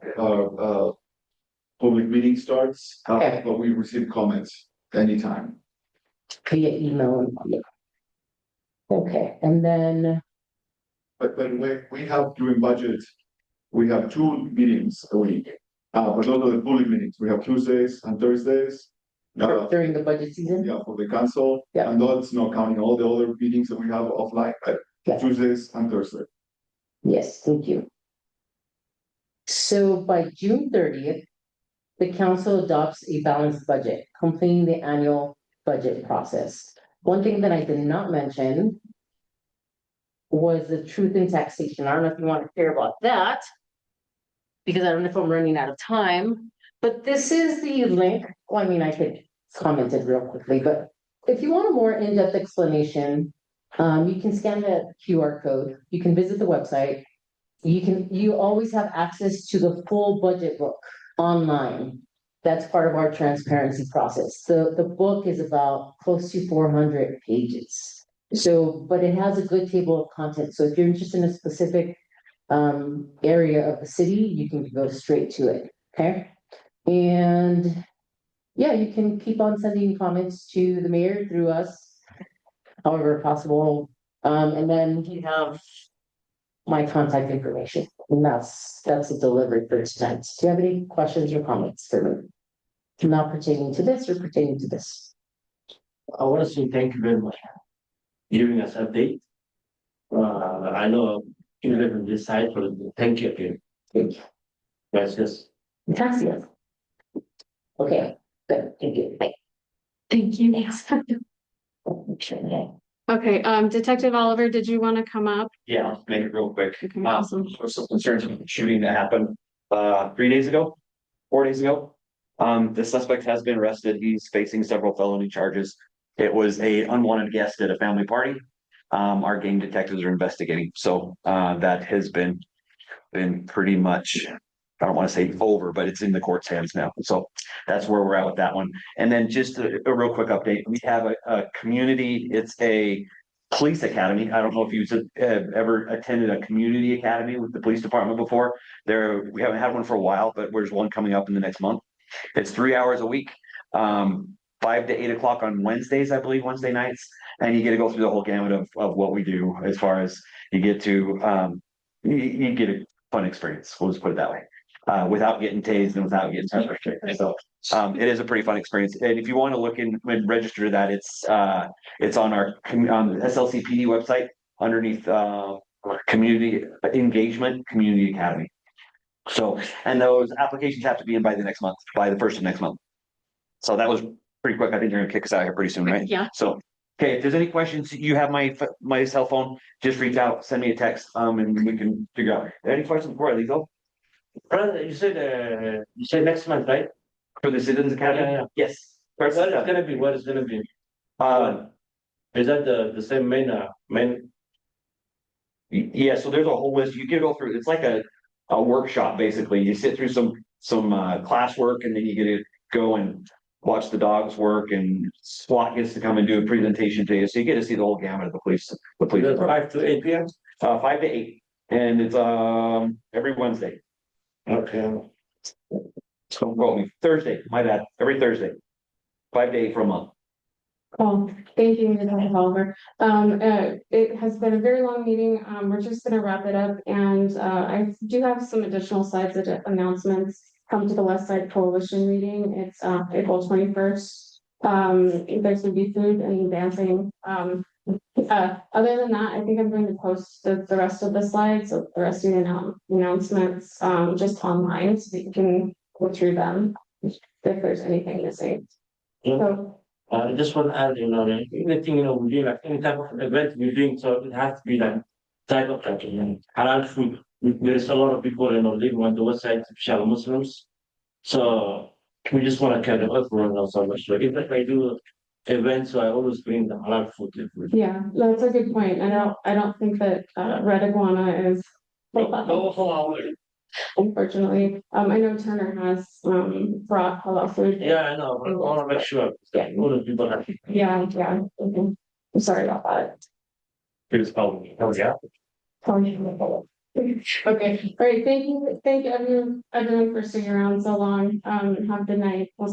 public meeting starts, Okay. but we receive comments anytime. Via email. Okay, and then, But we have during budget, we have 2 meetings a week. But those are the public meetings. We have Tuesdays and Thursdays. during the budget season? Yeah, for the council. Yeah. And that's not counting all the other meetings that we have offline, but Yeah. Tuesdays and Thursdays. Yes, thank you. So by June 30th, the council adopts a balanced budget, completing the annual budget process. One thing that I did not mention was the truth in taxation. I don't know if you want to hear about that, because I don't know if I'm running out of time, but this is the link. Well, I mean, I could comment it real quickly, but if you want a more in-depth explanation, you can scan the QR code. You can visit the website. You always have access to the full budget book online. That's part of our transparency process. The book is about close to 400 pages. So, but it has a good table of content. So if you're interested in a specific area of the city, you can go straight to it. Okay. And yeah, you can keep on sending comments to the mayor through us, however possible. And then you have my contact information. And that's the delivery for tonight. Do you have any questions or comments for me? Not pertaining to this or pertaining to this? I want to say thank you very much for giving us update. I know you live on this side, but thank you again. Thank you. Gracias. Gracias. Okay, good, thank you. Bye. Thank you. Okay, Detective Oliver, did you want to come up? Yeah, I'll make it real quick. Okay, awesome. There was some concerns of shooting that happened 3 days ago, 4 days ago. The suspect has been arrested. He's facing several felony charges. It was a unwanted guest at a family party. Our game detectives are investigating, so that has been pretty much, I don't want to say over, but it's in the court's hands now. So that's where we're at with that one. And then just a real quick update. We have a community, it's a police academy. I don't know if you've ever attended a community academy with the police department before. We haven't had one for a while, but there's one coming up in the next month. It's 3 hours a week, 5 to 8 o'clock on Wednesdays, I believe, Wednesday nights. And you get to go through the whole gamut of what we do, as far as you get to, you get a fun experience. We'll just put it that way, without getting tased and without getting pepper sprayed. So it is a pretty fun experience. And if you want to look in and register that, it's on on the SLCPD website underneath community engagement, community academy. So, and those applications have to be in by the next month, by the first of next month. So that was pretty quick. I think you're gonna kick us out here pretty soon, right? Yeah. So, okay, if there's any questions, you have my cell phone, just reach out, send me a text, and we can figure out. Any questions before I leave though? Brother, you said next month, right? For the Citizens Academy? Yeah. Yes. What is gonna be? What is gonna be? Is that the same main? Yeah, so there's a whole list. You can go through, it's like a workshop, basically. You sit through some classwork, and then you get to go and watch the dogs work, and SWAT gets to come and do a presentation to you. So you get to see the whole gamut of the police. That's 5 to 8 p.m. 5 to 8. And it's every Wednesday. Okay. So quote me. Thursday, my bad. Every Thursday. 5 to 8 for a month. Cool. Thank you, Detective Oliver. It has been a very long meeting. We're just gonna wrap it up, and I do have some additional slides of announcements. Come to the West Side Coalition meeting. It's April 21st. There's gonna be food and dancing. Other than that, I think I'm going to post the rest of the slides, so the rest of the announcements, just online, so that you can go through them if there's anything missing. So. I just want to add, anything, we do, like any type of event we're doing, so it has to be like type of like, halal food. There's a lot of people, living on the west side, especially Muslims. So we just want to kind of everyone knows so much. So if I do events, so I always bring the halal food. Yeah, that's a good point. I don't think that red iguana is. Unfortunately, I know Turner has brought halal food. Yeah, I know, but I want to make sure that all the people have. Yeah. Okay. I'm sorry about that. It's probably, yeah. Okay, all right. Thank you everyone for sticking around so long. Have a good night. We'll